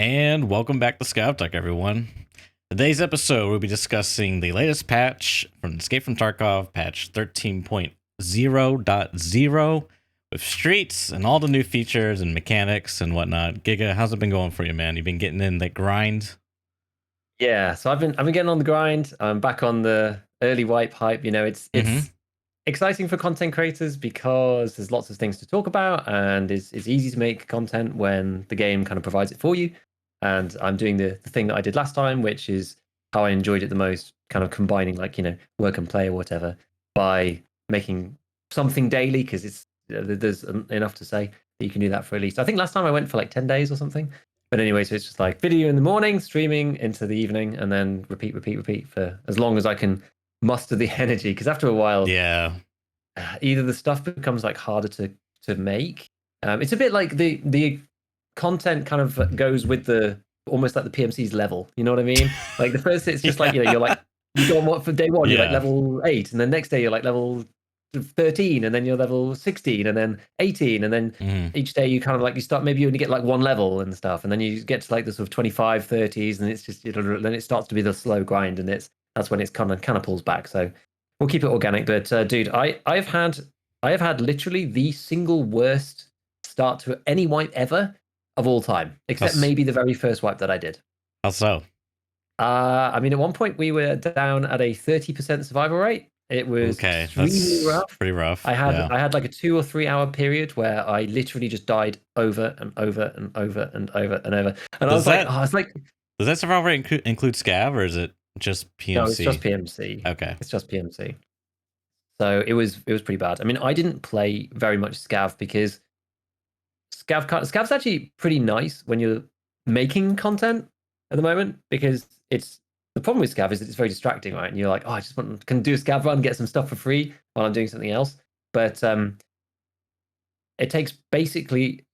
And welcome back to ScavTalk, everyone. Today's episode, we'll be discussing the latest patch from Escape from Tarkov, patch 13.0.0, with streets and all the new features and mechanics and whatnot. Giga, how's it been going for you, man? You've been getting in that grind? Yeah, so I've been getting on the grind. I'm back on the early wipe hype. You know, it's exciting for content creators because there's lots of things to talk about, and it's easy to make content when the game kind of provides it for you. And I'm doing the thing that I did last time, which is how I enjoyed it the most, kind of combining work and play or whatever by making something daily, because there's enough to say that you can do that for at least. I think last time I went for like 10 days or something. But anyway, so it's just like video in the morning, streaming into the evening, and then repeat for as long as I can muster the energy. Because after a while, Yeah. Either the stuff becomes like harder to make. It's a bit like the content kind of goes with the almost like the PMC's level. You know what I mean? Like the first, it's just like you're like you go on what for day one, you're like level 8, and then next day you're like level 13, and then you're level 16, and then 18, and then each day you kind of like you start, maybe you only get like one level and stuff, and then you get to like the sort of 25 30s, and it's just then it starts to be the slow grind, and that's when it's kind of pulls back. So we'll keep it organic. But dude, I have had literally the single worst start to any wipe ever of all time, except maybe the very first wipe that I did. How so? I mean, at one point we were down at a 30% survival rate. It was extremely rough. Pretty rough. I had like a 2 or 3 hour period where I literally just died over and over and over and over and over. And I was like, does that survival rate include scav, or is it just PMC? No, it's just PMC. Okay, it's just PMC. So it was pretty bad. I mean, I didn't play very much scav because scav's actually pretty nice when you're making content at the moment, because the problem with scav is that it's very distracting, right? And you're like, oh, I just can do a scav run, get some stuff for free while I'm doing something else. But it takes basically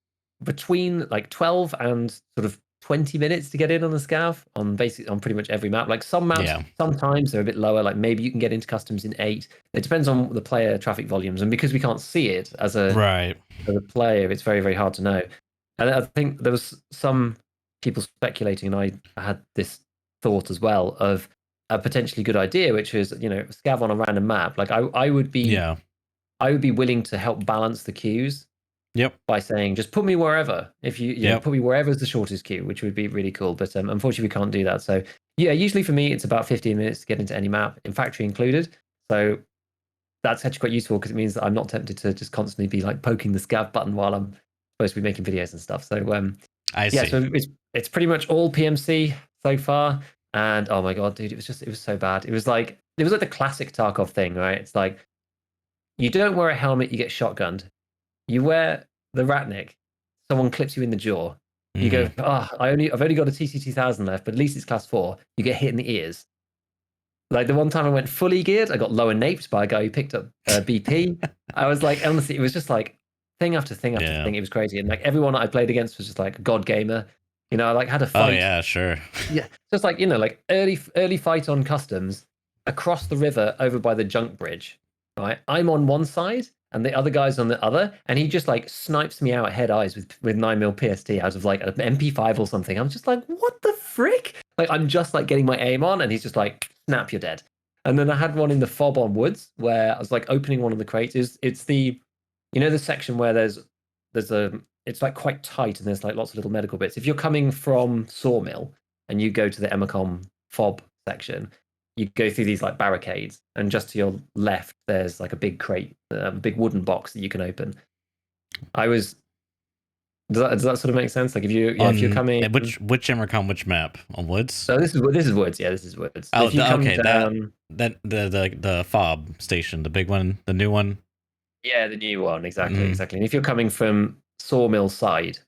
between like 12 and sort of 20 minutes to get in on the scav on pretty much every map. Like some maps, sometimes they're a bit lower. Like maybe you can get into customs in 8. It depends on the player traffic volumes, and because we can't see it as a player, it's very, very hard to know. And I think there was some people speculating, and I had this thought as well of a potentially good idea, which is scav on a random map. Like I would be willing to help balance the queues. Yep. By saying, just put me wherever. If you put me wherever is the shortest queue, which would be really cool. But unfortunately, we can't do that. So yeah, usually for me, it's about 15 minutes to get into any map, in factory included. So that's actually quite useful, because it means that I'm not tempted to just constantly be like poking the scav button while I'm supposed to be making videos and stuff. So I see. So it's pretty much all PMC so far. And oh my god, dude, it was so bad. It was like the classic Tarkov thing, right? It's like you don't wear a helmet, you get shotgunned. You wear the Ratnik, someone clips you in the jaw. You go, I've only got a TC2000 left, but at least it's class 4. You get hit in the ears. Like the one time I went fully geared, I got lower naped by a guy who picked up BP. I was like, honestly, it was just like thing after thing after thing. It was crazy, and like everyone I played against was just like god gamer. I like had a fight. Oh yeah, sure. Yeah, just like like early fight on customs across the river over by the junk bridge. Right, I'm on one side and the other guy's on the other, and he just like snipes me out at head eyes with 9mm PST out of like an MP5 or something. I'm just like, what the frick? Like I'm just like getting my aim on, and he's just like, snap, you're dead. And then I had one in the fob on woods where I was like opening one of the crates. It's the the section where there's it's like quite tight, and there's like lots of little medical bits. If you're coming from Sawmill and you go to the Emacom fob section, you go through these like barricades, and just to your left there's like a big crate, big wooden box that you can open. Does that sort of make sense? Like if you're coming, which Emacom, which map on woods? So this is woods. Yeah, this is woods. Oh, the fob station, the big one, the new one. Yeah, the new one, exactly. And if you're coming from Sawmill side,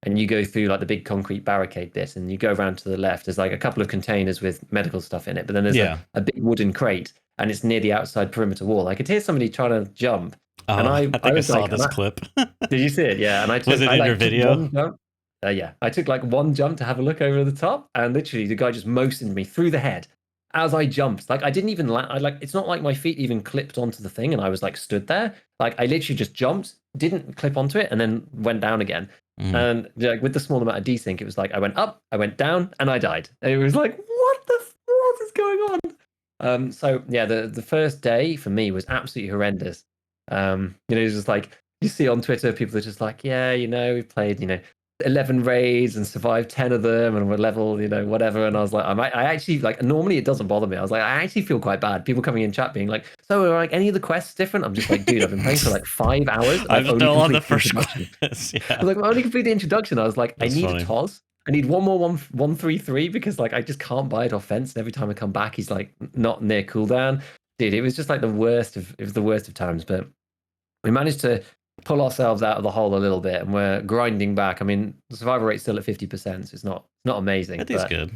and you go through like the big concrete barricade bit, and you go around to the left, there's like a couple of containers with medical stuff in it, but then there's a big wooden crate, and it's near the outside perimeter wall. I could hear somebody trying to jump. And I think I saw this clip. Did you see it? Yeah. And was it in your video? Yeah. I took like one jump to have a look over the top, and literally the guy just motioned me through the head as I jumped. Like I didn't even it's not like my feet even clipped onto the thing and I was like stood there. Like I literally just jumped, didn't clip onto it, and then went down again. And like with the small amount of desync, it was like I went up, I went down, and I died. And it was like, what is going on? So yeah, the first day for me was absolutely horrendous. It's just like you see on Twitter, people are just like, yeah, we played, 11 raids and survived 10 of them, and we're level, whatever. And I was like, I actually like. Normally, it doesn't bother me. I was like, I actually feel quite bad. People coming in chat being like, so are like any of the quests different? I'm just like, dude, I've been playing for like 5 hours. And I'm I've only still on the completed the first introduction. quest. I Yeah, was like, I only completed the introduction. I was like, that's I need funny. a TOS. I need one more 133 because like I just can't buy it off fence. And every time I come back, he's like not near cooldown. Dude, it was just like the worst of times. But we managed to pull ourselves out of the hole a little bit, and we're grinding back. I mean, the survival rate's still at 50%, so it's not amazing. I think it's But good.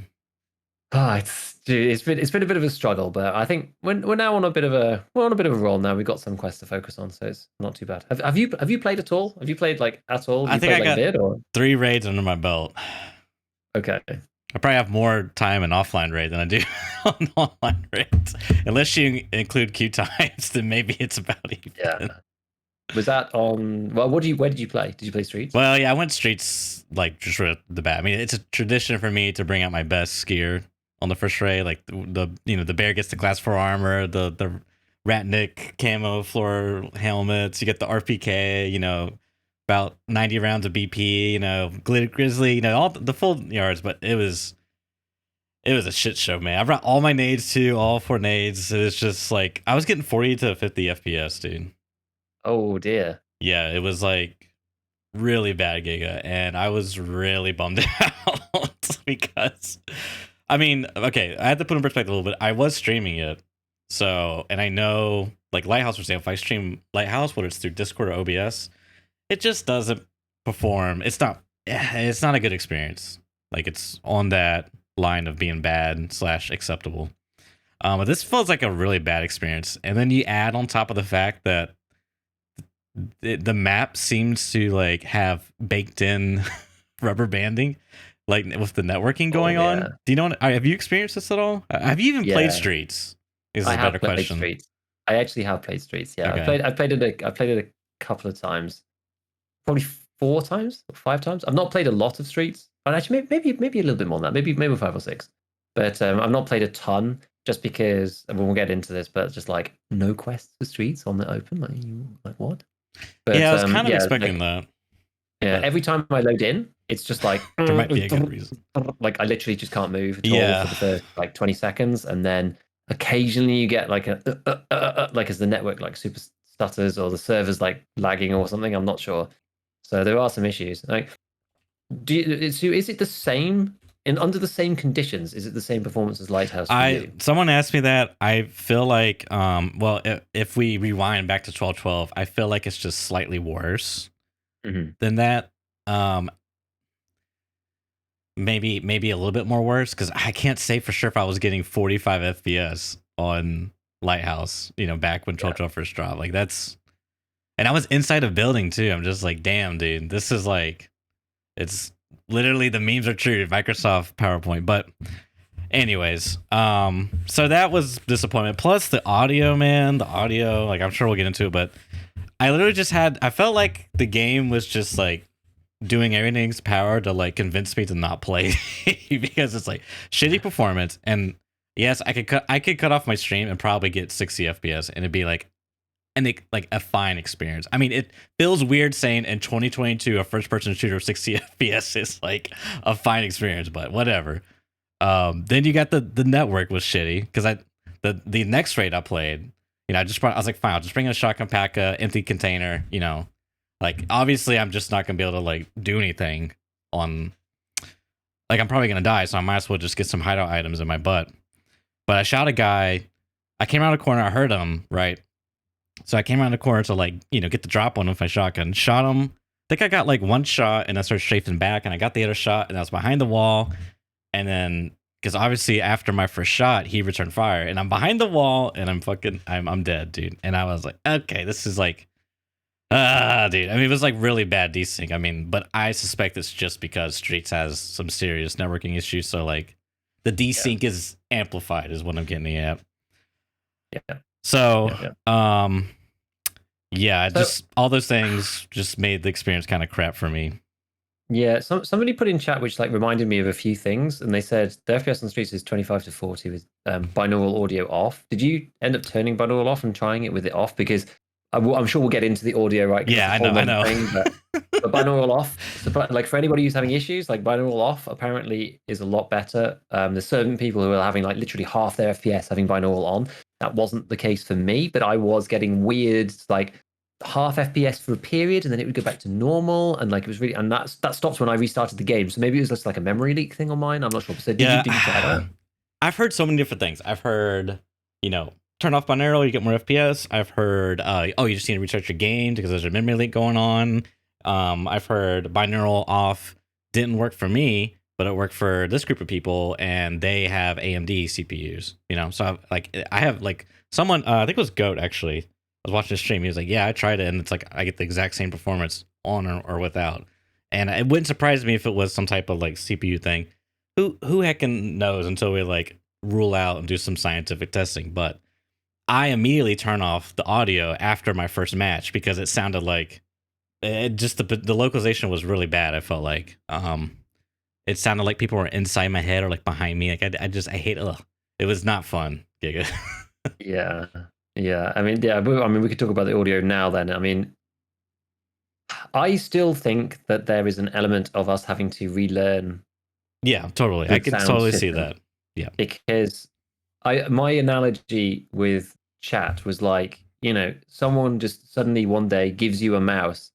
it's been a bit of a struggle. But I think we're now on a bit of a roll now. We've got some quests to focus on, so it's not too bad. Have you played at all? Have you played like at all? Have I you think played I like got vid or 3 raids under my belt. okay? I probably have more time in offline raid than I do on online raids. Unless you include queue times, then maybe it's about even. Yeah. Was that on? Well, where did you play? Did you play Streets? Well, yeah, I went streets like just right the bat. I mean, it's a tradition for me to bring out my best gear on the first raid. Like the bear gets the class 4 armor, the Ratnik camo floor helmets. You get the RPK. About 90 rounds of BP. Grizzly. All the full yards. But it was a shit show, man. I brought all my nades too, all 4 nades. It was just like I was getting 40 to 50 FPS, dude. Oh dear. Yeah, it was like really bad Giga, and I was really bummed out because I mean, okay, I had to put in perspective a little bit. I was streaming it, and I know like Lighthouse, for example, if I stream Lighthouse, whether it's through Discord or OBS, it just doesn't perform. It's not a good experience. Like it's on that line of being bad / acceptable. But this feels like a really bad experience, and then you add on top of the fact that the map seems to like have baked in rubber banding, like with the networking going on. Do you know? Have you experienced this at all? Have you even played Streets? Is a better question. Streets. I actually have played Streets. Yeah, Okay. I've played it a couple of times, probably 4 times or 5 times. I've not played a lot of Streets, and actually maybe a little bit more than that. Maybe 5 or 6. But I've not played a ton just because, and we'll get into this. But just like no quests for Streets on the open, like what? But, yeah, I was kind of expecting that. Yeah, every time I load in, it's just like there might be a good reason. Like I literally just can't move at all for the first like 20 seconds, and then occasionally you get like a like as the network like super stutters or the server's like lagging or something. I'm not sure. So there are some issues. Like, is it the same under the same conditions? Is it the same performance as Lighthouse for you? Someone asked me that. I feel like well, if we rewind back to 12.12, I feel like it's just slightly worse than that. Maybe a little bit more worse, because I can't say for sure if I was getting 45 FPS on Lighthouse, back when 12.12 first dropped. Like that's, and I was inside a building too. I'm just like, damn, dude, this is like, it's literally the memes are true. Microsoft PowerPoint. But anyways, so that was disappointment. Plus the audio, man. The audio, like I'm sure we'll get into it, but I literally just I felt like the game was just like doing everything in its power to like convince me to not play because it's like shitty performance. And yes, I could cut off my stream and probably get 60 FPS and it'd be like a fine experience. I mean, it feels weird saying in 2022 a first person shooter of 60 FPS is like a fine experience, but whatever. Then you got the network was shitty because the next raid I played, I was like, fine, I'll just bring a shotgun pack, empty container, like obviously I'm just not gonna be able to like do anything on, like I'm probably gonna die, so I might as well just get some hideout items in my butt. But I shot a guy, I came around a corner, I heard him, right? So I came around the corner to like, get the drop on him with my shotgun, shot him. I think I got like 1 shot and I started strafing back and I got the other shot and I was behind the wall. And then, because obviously after my first shot, he returned fire and I'm behind the wall and I'm dead, dude. And I was like, okay, this is like, dude. I mean, it was like really bad desync. I mean, but I suspect it's just because Streets has some serious networking issues. So like the desync is amplified is what I'm getting at. Yeah. So, just all those things just made the experience kind of crap for me. Yeah, somebody put in chat which like reminded me of a few things, and they said the FPS on streets is 25 to 40 with binaural audio off. Did you end up turning binaural off and trying it with it off? Because I'm sure we'll get into the audio, right? Because Yeah, that's I a whole know, I nother know. thing. But binaural off, like for anybody who's having issues, like binaural off apparently is a lot better. There's certain people who are having like literally half their FPS having binaural on. That wasn't the case for me, but I was getting weird like half FPS for a period, and then it would go back to normal, and like it was really, and that stopped when I restarted the game. So maybe it was just like a memory leak thing on mine. I'm not sure. So did you try that? I've heard so many different things. I've heard, turn off binaural, you get more FPS. I've heard, oh, you just need to restart your game because there's a memory leak going on. I've heard binaural off didn't work for me, but it worked for this group of people, and they have AMD CPUs. So I have like someone, I think it was Goat actually. I was watching a stream. He was like, "Yeah, I tried it, and it's like I get the exact same performance on or without." And it wouldn't surprise me if it was some type of like CPU thing. Who heckin' knows until we like rule out and do some scientific testing. But I immediately turn off the audio after my first match because it sounded like it just the localization was really bad. I felt like it sounded like people were inside my head or like behind me. Like I hate. Ugh, it was not fun, Giga. Yeah, yeah. I mean, yeah. I mean, we could talk about the audio now. Then, I mean, I still think that there is an element of us having to relearn. Yeah, totally. I Good can sound totally see system. that. Yeah. Because my analogy with chat was like, someone just suddenly one day gives you a mouse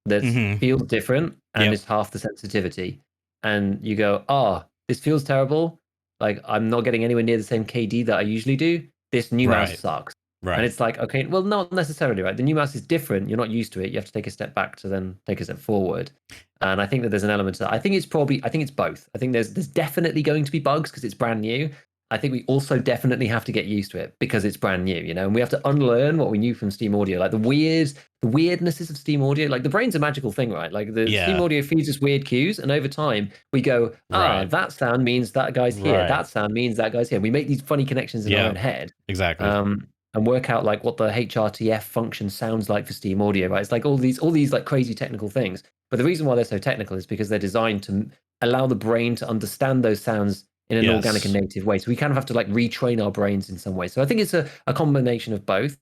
that feels different and Yep. is half the sensitivity, and you go, "Oh, this feels terrible. Like I'm not getting anywhere near the same KD that I usually do. This new mouse Right. sucks." And Right. it's like, okay, well, not necessarily, right? The new mouse is different. You're not used to it. You have to take a step back to then take a step forward. And I think that there's an element to that. I think it's both. I think there's definitely going to be bugs because it's brand new. I think we also definitely have to get used to it because it's brand new, and we have to unlearn what we knew from Steam Audio, like the weirdnesses of Steam Audio. Like the brain's a magical thing, right? Like the Steam Audio feeds us weird cues, and over time we go, Right. that sound means that guy's here. Right. That sound means that guy's here. We make these funny connections in our own head. Exactly. And work out like what the HRTF function sounds like for Steam Audio, right? It's like all these like crazy technical things. But the reason why they're so technical is because they're designed to allow the brain to understand those sounds in an organic and native way. So we kind of have to like retrain our brains in some way. So I think it's a combination of both.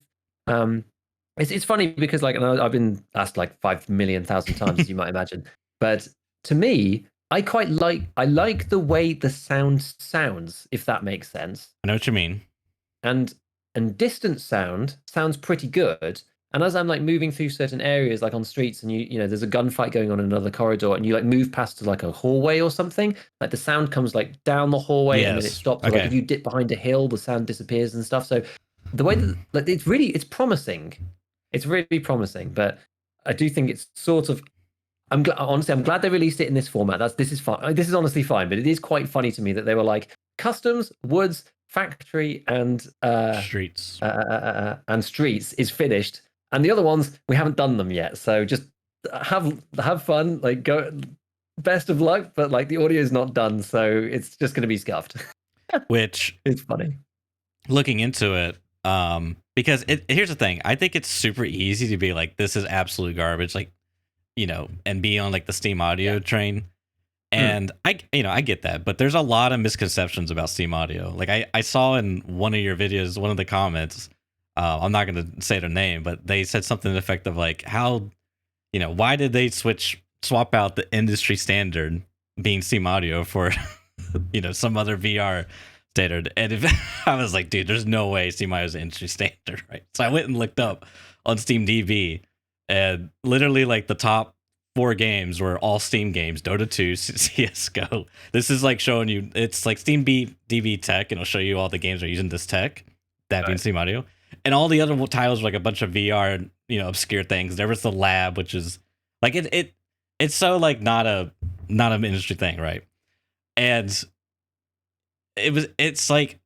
It's funny because like, and I've been asked like 5 million thousand times, as you might imagine. But to me, I like the way the sound sounds, if that makes sense. I know what you mean. And distant sound sounds pretty good. And as I'm like moving through certain areas, like on streets, and you know, there's a gunfight going on in another corridor, and you like move past to like a hallway or something, like the sound comes like down the hallway and then it stops. Okay. Or, like if you dip behind a hill, the sound disappears and stuff. So the way that like it's promising. It's really promising, but I do think it's sort of. I'm glad they released it in this format. This is fine. This is honestly fine, but it is quite funny to me that they were like customs, woods, factory, and streets. And streets is finished, and the other ones we haven't done them yet. So just have fun, like go. Best of luck, but like the audio is not done, so it's just going to be scuffed. Which it's funny. Looking into it, because here's the thing. I think it's super easy to be like, this is absolute garbage. Like, and be on like the Steam Audio train. And I get that, but there's a lot of misconceptions about Steam Audio. Like I saw in one of your videos, one of the comments, I'm not going to say their name, but they said something to the effect of like, how, why did they swap out the industry standard being Steam Audio for, some other VR standard? And if I was like, dude, there's no way Steam Audio is the industry standard, right? So I went and looked up on Steam DB. And literally, like the top 4 games were all Steam games: Dota 2, CS:GO. This is like showing you, it's like Steam DB tech, and it'll show you all the games that are using this tech, that being Steam Audio. And all the other titles were like a bunch of VR, obscure things. There was the Lab, which is like it's so like not an industry thing, right? And it's like,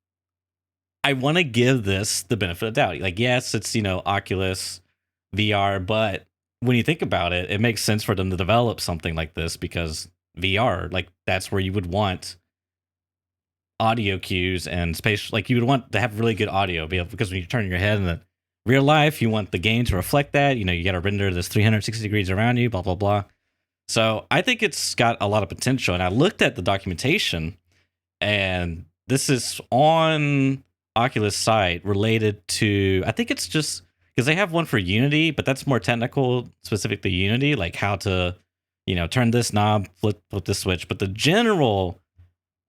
I want to give this the benefit of the doubt. Like, yes, it's Oculus VR, but when you think about it, it makes sense for them to develop something like this because VR, like that's where you would want audio cues and space. Like you would want to have really good audio, because when you turn your head in the real life, you want the game to reflect that. You got to render this 360 degrees around you, blah blah blah. So I think it's got a lot of potential. And I looked at the documentation, and this is on Oculus site related to, I think it's just because they have one for Unity, but that's more technical, specific to Unity, like how to, turn this knob, flip this switch. But the general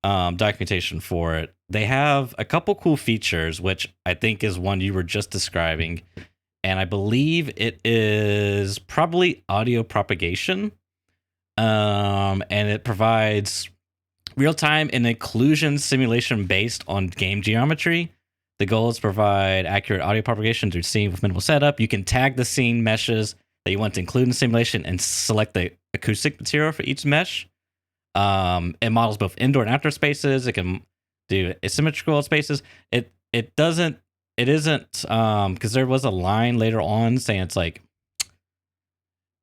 documentation for it, they have a couple cool features, which I think is one you were just describing. And I believe it is probably audio propagation. And it provides real time and occlusion simulation based on game geometry. The goal is to provide accurate audio propagation through scene with minimal setup. You can tag the scene meshes that you want to include in the simulation and select the acoustic material for each mesh. It models both indoor and outdoor spaces. It can do asymmetrical spaces. It isn't because there was a line later on saying it's like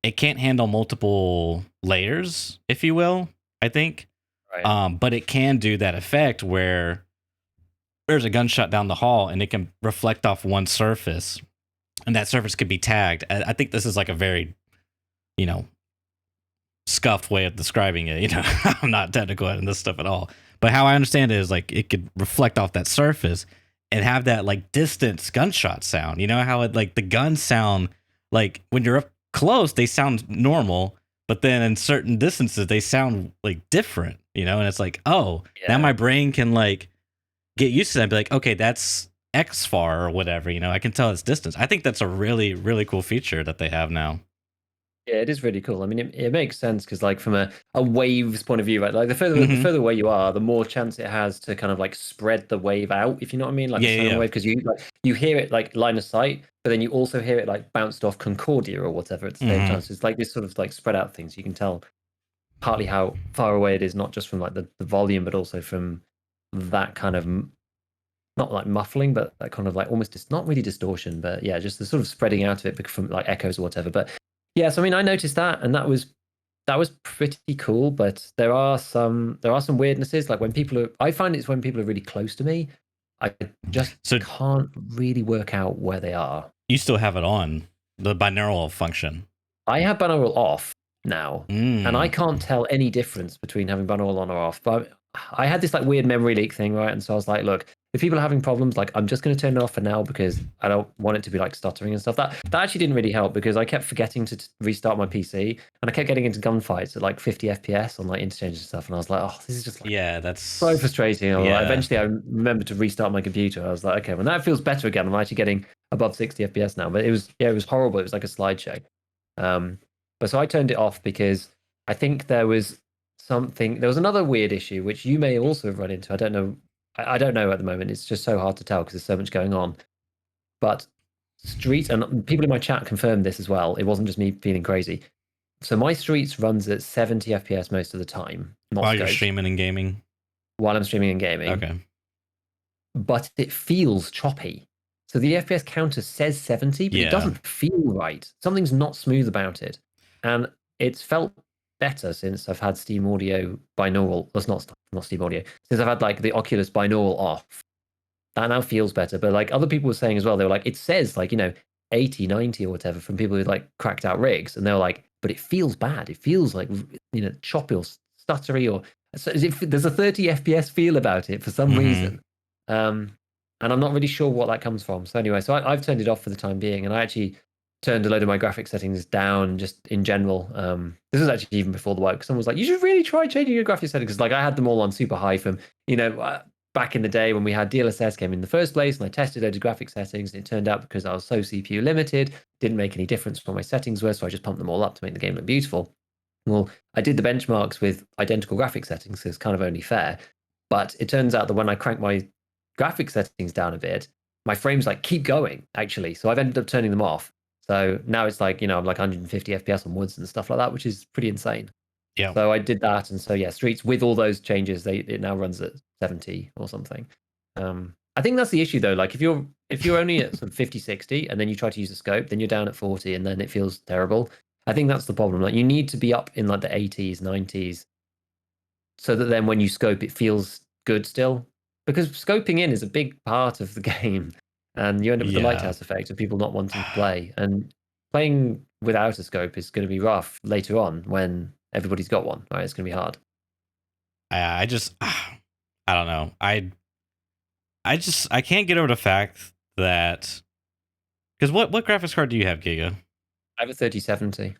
it can't handle multiple layers, if you will, I think. Right. But it can do that effect where there's a gunshot down the hall and it can reflect off one surface, and that surface could be tagged. I think this is like a very, scuffed way of describing it. I'm not technical in this stuff at all. But how I understand it is like it could reflect off that surface and have that like distance gunshot sound. You know how it like the guns sound like when you're up close, they sound normal, but then in certain distances they sound like different, and it's like, oh, now my brain can like get used to that and be like, okay, that's X far or whatever, I can tell its distance. I think that's a really, really cool feature that they have now. Yeah, it is really cool. I mean, it makes sense because, like, from a wave's point of view, right? Like, the further Mhm. the further away you are, the more chance it has to kind of like spread the wave out. If you know what I mean, like the sound wave, because you hear it like line of sight, but then you also hear it like bounced off Concordia or whatever at the same time. So it's like this sort of like spread out things. You can tell partly how far away it is, not just from like the volume, but also from that kind of not like muffling, but that kind of like almost not really distortion, but yeah, just the sort of spreading out of it from like echoes or whatever. But yes, I mean, I noticed that, and that was pretty cool. But there are some weirdnesses. Like I find it's when people are really close to me, I just can't really work out where they are. You still have it on the binaural function. I have binaural off now, and I can't tell any difference between having binaural on or off. But I had this like weird memory leak thing, right? And so I was like, look, if people are having problems, like I'm just going to turn it off for now because I don't want it to be like stuttering and stuff. That actually didn't really help because I kept forgetting to restart my PC, and I kept getting into gunfights at like 50 FPS on like interchange and stuff. And I was like, oh, this is just like that's so frustrating. Like, eventually, I remembered to restart my computer. I was like, okay, well now it feels better again. I'm actually getting above 60 FPS now. But it was horrible. It was like a slideshow. But so I turned it off because I think there was another weird issue which you may also have run into. I don't know. I don't know at the moment. It's just so hard to tell because there's so much going on. But Streets, and people in my chat confirmed this as well. It wasn't just me feeling crazy. So my Streets runs at 70 FPS most of the time. While you're streaming and gaming? While I'm streaming and gaming. Okay. But it feels choppy. So the FPS counter says 70, but it doesn't feel right. Something's not smooth about it. And it's felt better since I've had Steam Audio binaural. That's not Steam Audio. Since I've had like the Oculus binaural off. That now feels better. But like other people were saying as well, they were like, it says like, 80, 90 or whatever from people who like cracked out rigs. And they were like, but it feels bad. It feels like, choppy or stuttery or so there's a 30 FPS feel about it for some reason. And I'm not really sure what that comes from. So anyway, so I've turned it off for the time being, and I actually turned a load of my graphic settings down just in general. This was actually even before the work. Someone was like, you should really try changing your graphic settings. Because like I had them all on super high from, back in the day when we had DLSS came in the first place, and I tested loads of graphic settings, and it turned out because I was so CPU limited, didn't make any difference what my settings were, so I just pumped them all up to make the game look beautiful. Well, I did the benchmarks with identical graphic settings, so it's kind of only fair. But it turns out that when I crank my graphic settings down a bit, my frames like keep going actually. So I've ended up turning them off. So now it's like, I'm like 150 FPS on woods and stuff like that, which is pretty insane. Yeah. So I did that. And so, yeah, Streets with all those changes, it now runs at 70 or something. I think that's the issue though. Like if you're only at sort of 50, 60 and then you try to use a scope, then you're down at 40 and then it feels terrible. I think that's the problem. Like you need to be up in like the 80s, 90s so that then when you scope, it feels good still. Because scoping in is a big part of the game. And you end up with the lighthouse effect of people not wanting to play. And playing without a scope is going to be rough later on when everybody's got one, right? It's going to be hard. I just I don't know. I can't get over the fact that because what graphics card do you have, Giga? I have a 3070.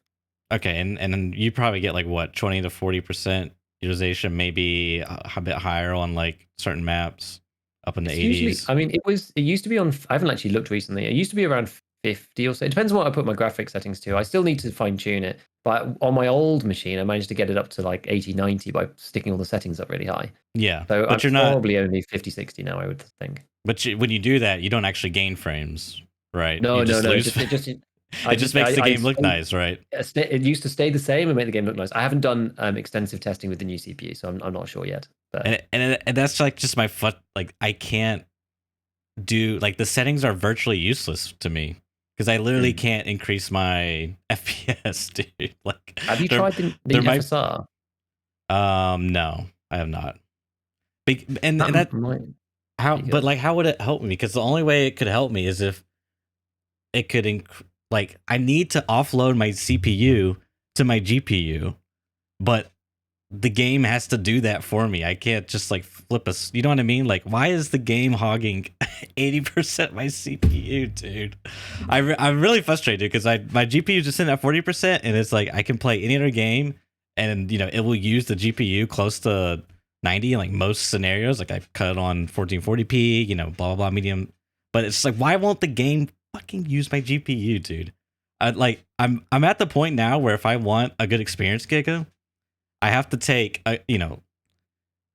Okay, and then you probably get like what 20 to 40% utilization, maybe a bit higher on like certain maps, up in the 80s. Usually, I mean, it used to be on. I haven't actually looked recently. It used to be around 50 or so. It depends on what I put my graphics settings to. I still need to fine tune it. But on my old machine, I managed to get it up to like 80, 90 by sticking all the settings up really high. Yeah, So but I'm you're not. probably only 50, 60 now, I would think. But when you do that, you don't actually gain frames, right? No, You no, just no. lose. It just makes the game look nice, right? It used to stay the same and make the game look nice. I haven't done extensive testing with the new CPU, so I'm not sure yet. But And that's like just my foot. Like I can't do like the settings are virtually useless to me because I literally can't increase my FPS, dude. Like, have you tried the FSR? No, I have not. And that how, but like, how would it help me? Because the only way it could help me is if it could like I need to offload my CPU to my GPU, but the game has to do that for me. I can't just like flip a. You know what I mean? Like, why is the game hogging 80% my CPU, dude? I'm really frustrated because my GPU is just sitting at 40%, and it's like I can play any other game, and it will use the GPU close to 90 in like most scenarios. Like I cut it on 1440p, blah blah blah, medium. But it's like, why won't the game fucking use my GPU, dude? I'm at the point now where if I want a good experience, Giga, I have to take a,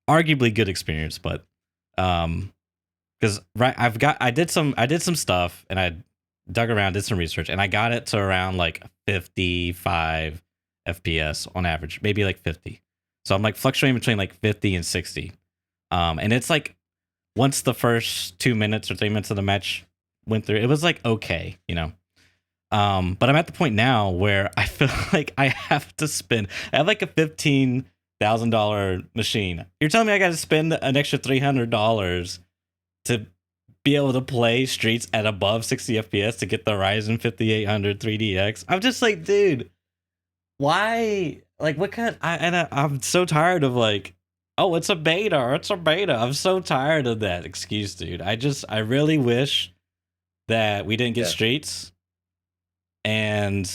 arguably good experience, but because I did some stuff and I dug around, did some research, and I got it to around like 55 FPS on average, maybe like 50. So I'm like fluctuating between like 50 and 60. And it's like once the first 2 minutes or 3 minutes of the match went through, it was like okay, but I'm at the point now where I feel like I have to spend. I have like a $15,000 machine. You're telling me I got to spend an extra $300 to be able to play Streets at above 60 FPS to get the Ryzen 5800 3DX? I'm just like, dude, why? Like, what kind? I'm so tired of like, oh, it's a beta. It's a beta. I'm so tired of that excuse, dude. I really wish that we didn't get Streets. And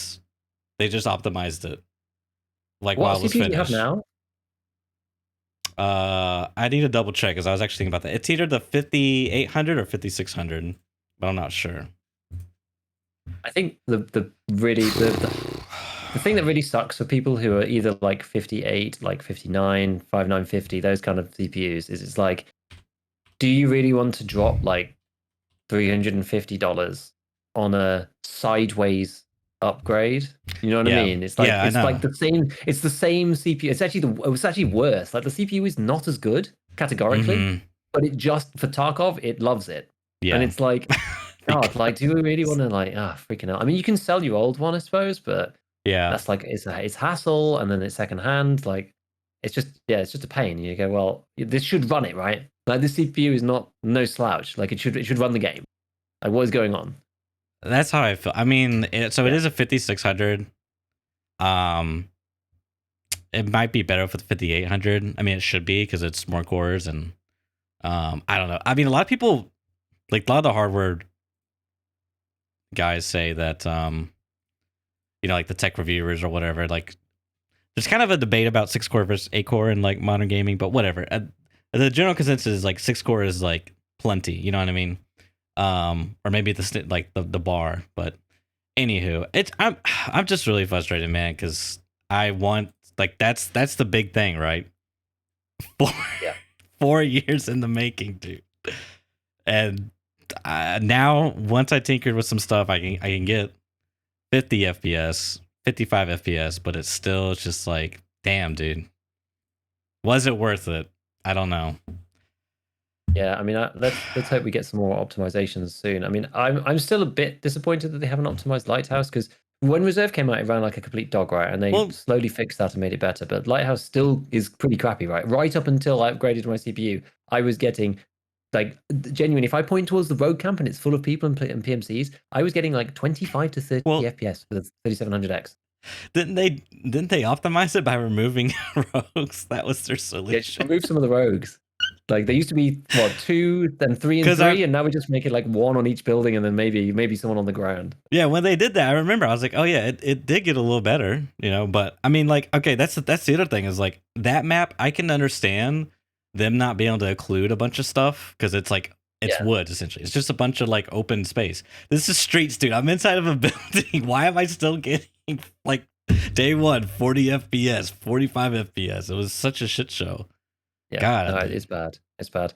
they just optimized it. Like what while it was CPU finished. do you have now? I need to double check because I was actually thinking about that. It's either the 5800 or 5600, but I'm not sure. I think the thing that really sucks for people who are either like 58, like 59, 5950, those kind of CPUs is it's like, do you really want to drop like $350 on a sideways upgrade? You know what I mean? It's like like the same. It's the same CPU. It's actually worse. Like the CPU is not as good categorically, but it just for Tarkov it loves it. Yeah, and it's like, God, like, do we really want to like freaking out? I mean, you can sell your old one, I suppose, but that's like it's hassle, and then it's secondhand. Like, it's just a pain. You go, well, this should run it right. Like this CPU is no slouch. Like it should run the game. Like what is going on? That's how I feel. I mean, it is a 5600. It might be better for the 5800. I mean, it should be because it's more cores and I don't know. I mean, a lot of people, like a lot of the hardware guys say that like the tech reviewers or whatever, like there's kind of a debate about 6-core versus 8-core in like modern gaming, but whatever. The general consensus is like 6-core is like plenty. You know what I mean? Or maybe the bar, but anywho, I'm just really frustrated, man, because I want like that's the big thing, right? 4 years in the making, dude. And now once I tinkered with some stuff, I can get 50 FPS, 55 FPS, but it's still just like, damn, dude, was it worth it? I don't know. Yeah, I mean, let's hope we get some more optimizations soon. I mean, I'm still a bit disappointed that they haven't optimized Lighthouse because when Reserve came out, it ran like a complete dog, right? And they slowly fixed that and made it better. But Lighthouse still is pretty crappy, right? Right up until I upgraded my CPU, I was getting like genuinely, if I point towards the road camp and it's full of people and PMCs, I was getting like 25 to 30 FPS for the 3700X. Didn't they optimize it by removing rogues? That was their Yeah, just solution. remove some of the rogues. Like they used to be what 2, then 3 and 'Cause 3, and now we just make it like 1 on each building, and then maybe someone on the ground. yeah, when they did that, I remember I was like, oh yeah, it did get a little better, But I mean, like, okay, that's the other thing is like that map. I can understand them not being able to include a bunch of stuff because it's like it's Yeah. woods essentially. It's just a bunch of like open space. This is streets, dude. I'm inside of a building. Why am I still getting like day one 40 FPS, 45 FPS? It was such a shit show. Yeah, God, no, it's bad. It's bad.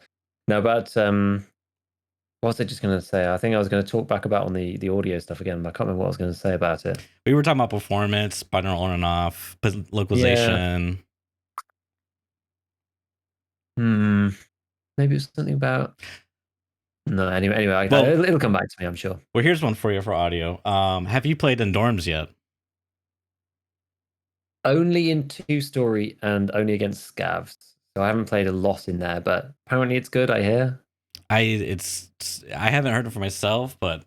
No, but what was I just going to say? I think I was going to talk back about on the audio stuff again, but I can't remember what I was going to say about it. we were talking about performance, binaural on and off, localization. Maybe it was something about. No, anyway, Well- it'll come back to me, I'm sure. Well, here's one for you for audio. Have you played in dorms yet? Only in 2-story and only against scavs. So I haven't played a lot in there, but apparently it's good, I hear. I haven't heard it for myself, but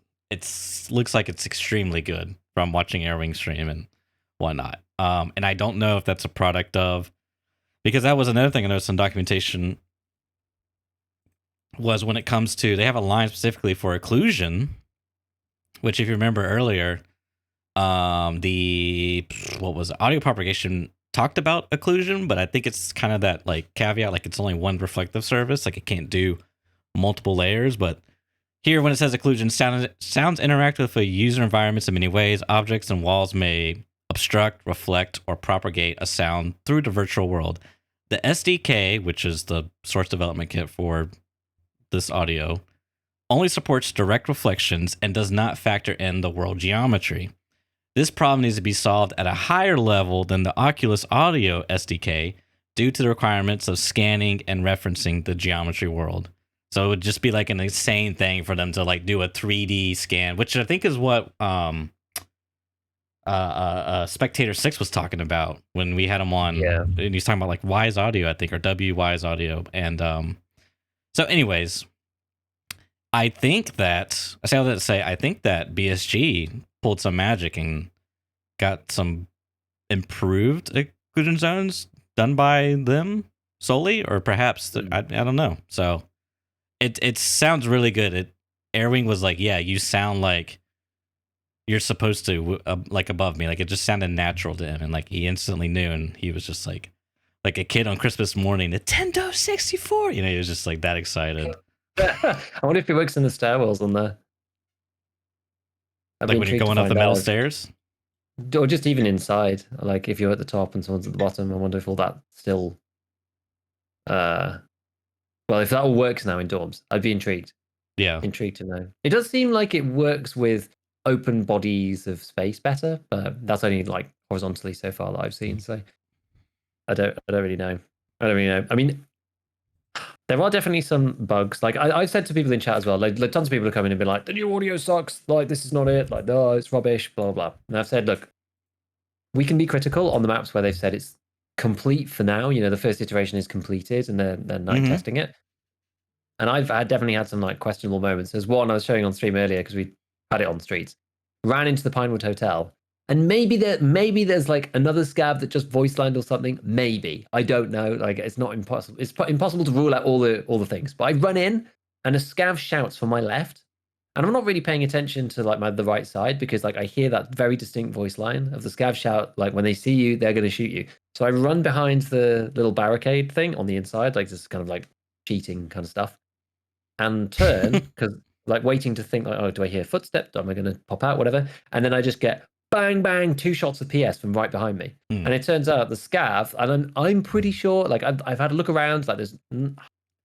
looks like it's extremely good from watching Airwing stream and whatnot. And I don't know if that's a product of, because that was another thing I noticed in documentation, was when it comes to, they have a line specifically for occlusion, which if you remember earlier, what was it? Audio propagation talked about occlusion, but I think it's kind of that like caveat, like it's only one reflective surface, like it can't do multiple layers. But here, when it says occlusion, sounds interact with a user environments in many ways. Objects and walls may obstruct, reflect, or propagate a sound through the virtual world. The SDK, which is the source development kit for this audio, only supports direct reflections and does not factor in the world geometry. This problem needs to be solved at a higher level than the Oculus Audio SDK due to the requirements of scanning and referencing the geometry world. So it would just be like an insane thing for them to like do a 3D scan, which I think is what Spectator 6 was talking about when we had him on. Yeah. And he's talking about like Wise Audio, I think, or WWise Audio. And so anyways, I think that BSG pulled some magic and got some improved occlusion zones done by them solely, or perhaps I don't know. So it sounds really good. Airwing was like, yeah, you sound like you're supposed to, like above me. Like it just sounded natural to him, and like he instantly knew, and he was just like a kid on Christmas morning, Nintendo 64. He was just like that excited. I wonder if he works in the stairwells on there. Like when you're going up the metal stairs? Or just even inside. Like if you're at the top and someone's at the bottom, I wonder if all that still... well, if that all works now in dorms, I'd be intrigued. Yeah. Intrigued to know. It does seem like it works with open bodies of space better, but that's only like horizontally so far that I've seen. So I don't really know. I mean, there are definitely some bugs. Like I've said to people in chat as well, like tons of people are coming and be like, the new audio sucks. Like this is not it. Like no, it's rubbish. Blah blah. And I've said, look, we can be critical on the maps where they've said it's complete for now. The first iteration is completed, and they're night testing it. And I've definitely had some like questionable moments. There's one I was showing on stream earlier because we had it on the streets. Ran into the Pinewood Hotel. And maybe there's like another scav that just voice lined or something. Maybe, I don't know. Like it's not impossible. It's impossible to rule out all the things. But I run in and a scav shouts from my left, and I'm not really paying attention to like the right side because like I hear that very distinct voice line of the scav shout. Like when they see you, they're going to shoot you. So I run behind the little barricade thing on the inside, like this kind of like cheating kind of stuff, and turn because like waiting to think like, oh, do I hear footsteps? Am I going to pop out? Whatever. And then I just get bang, bang, 2 shots of PS from right behind me. And it turns out the scav, and I'm pretty sure, like I've had a look around, like there's,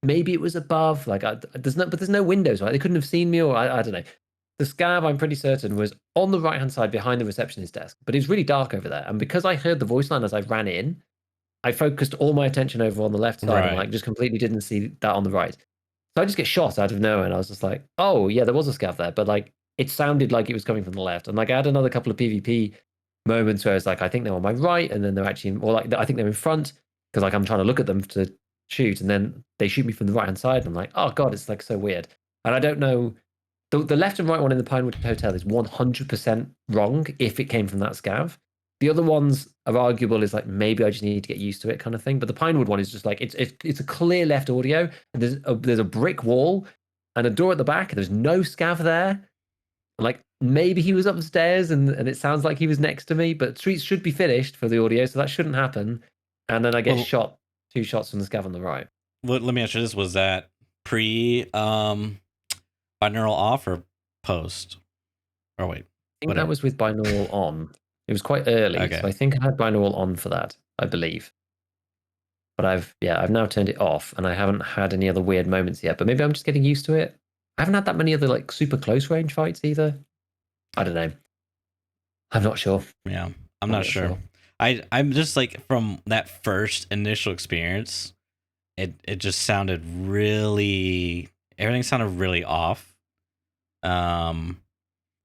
maybe it was above, like there's no windows, right? They couldn't have seen me, or I don't know. The scav, I'm pretty certain, was on the right-hand side behind the receptionist desk, but it was really dark over there. And because I heard the voice line as I ran in, I focused all my attention over on the left side and like just completely didn't see that on the right. So I just get shot out of nowhere, and I was just like, oh yeah, there was a scav there, but like it sounded like it was coming from the left. And like I had another couple of PvP moments where it's like I think they're on my right, and then they're actually, or like I think they're in front because like I'm trying to look at them to shoot, and then they shoot me from the right hand side. And I'm like, oh god, it's like so weird. And I don't know. The left and right one in the Pinewood Hotel is 100% wrong if it came from that scav. The other ones are arguable is like maybe I just need to get used to it kind of thing. But the Pinewood one is just like it's a clear left audio, and there's a brick wall and a door at the back, and there's no scav there. Like maybe he was upstairs and it sounds like he was next to me, but streets should be finished for the audio, so that shouldn't happen. And then I get shot 2 shots from the scav on the right. Let me ask you this: was that pre binaural off or post? Oh wait, I think that was with binaural on. It was quite early, Okay. so I think I had binaural on for that, I believe. But I've now turned it off, and I haven't had any other weird moments yet. But maybe I'm just getting used to it. I haven't had that many other like super close range fights either. I don't know. I'm not sure. Yeah, I'm not sure. I'm just like, from that first initial experience, it just sounded really, everything sounded really off.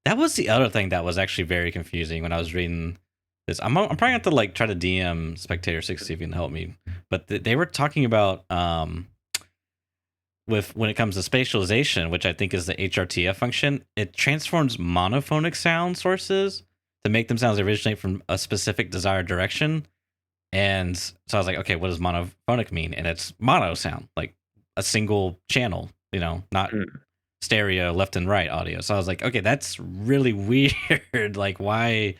That was the other thing that was actually very confusing when I was reading this. I'm probably gonna have to like try to DM Spectator 6 see if you can help me. But they were talking about with when it comes to spatialization, which I think is the HRTF function, it transforms monophonic sound sources to make them sounds that originate from a specific desired direction. And so I was like, okay, what does monophonic mean? And it's mono sound, like a single channel, not stereo left and right audio. So I was like, okay, that's really weird. Like, why?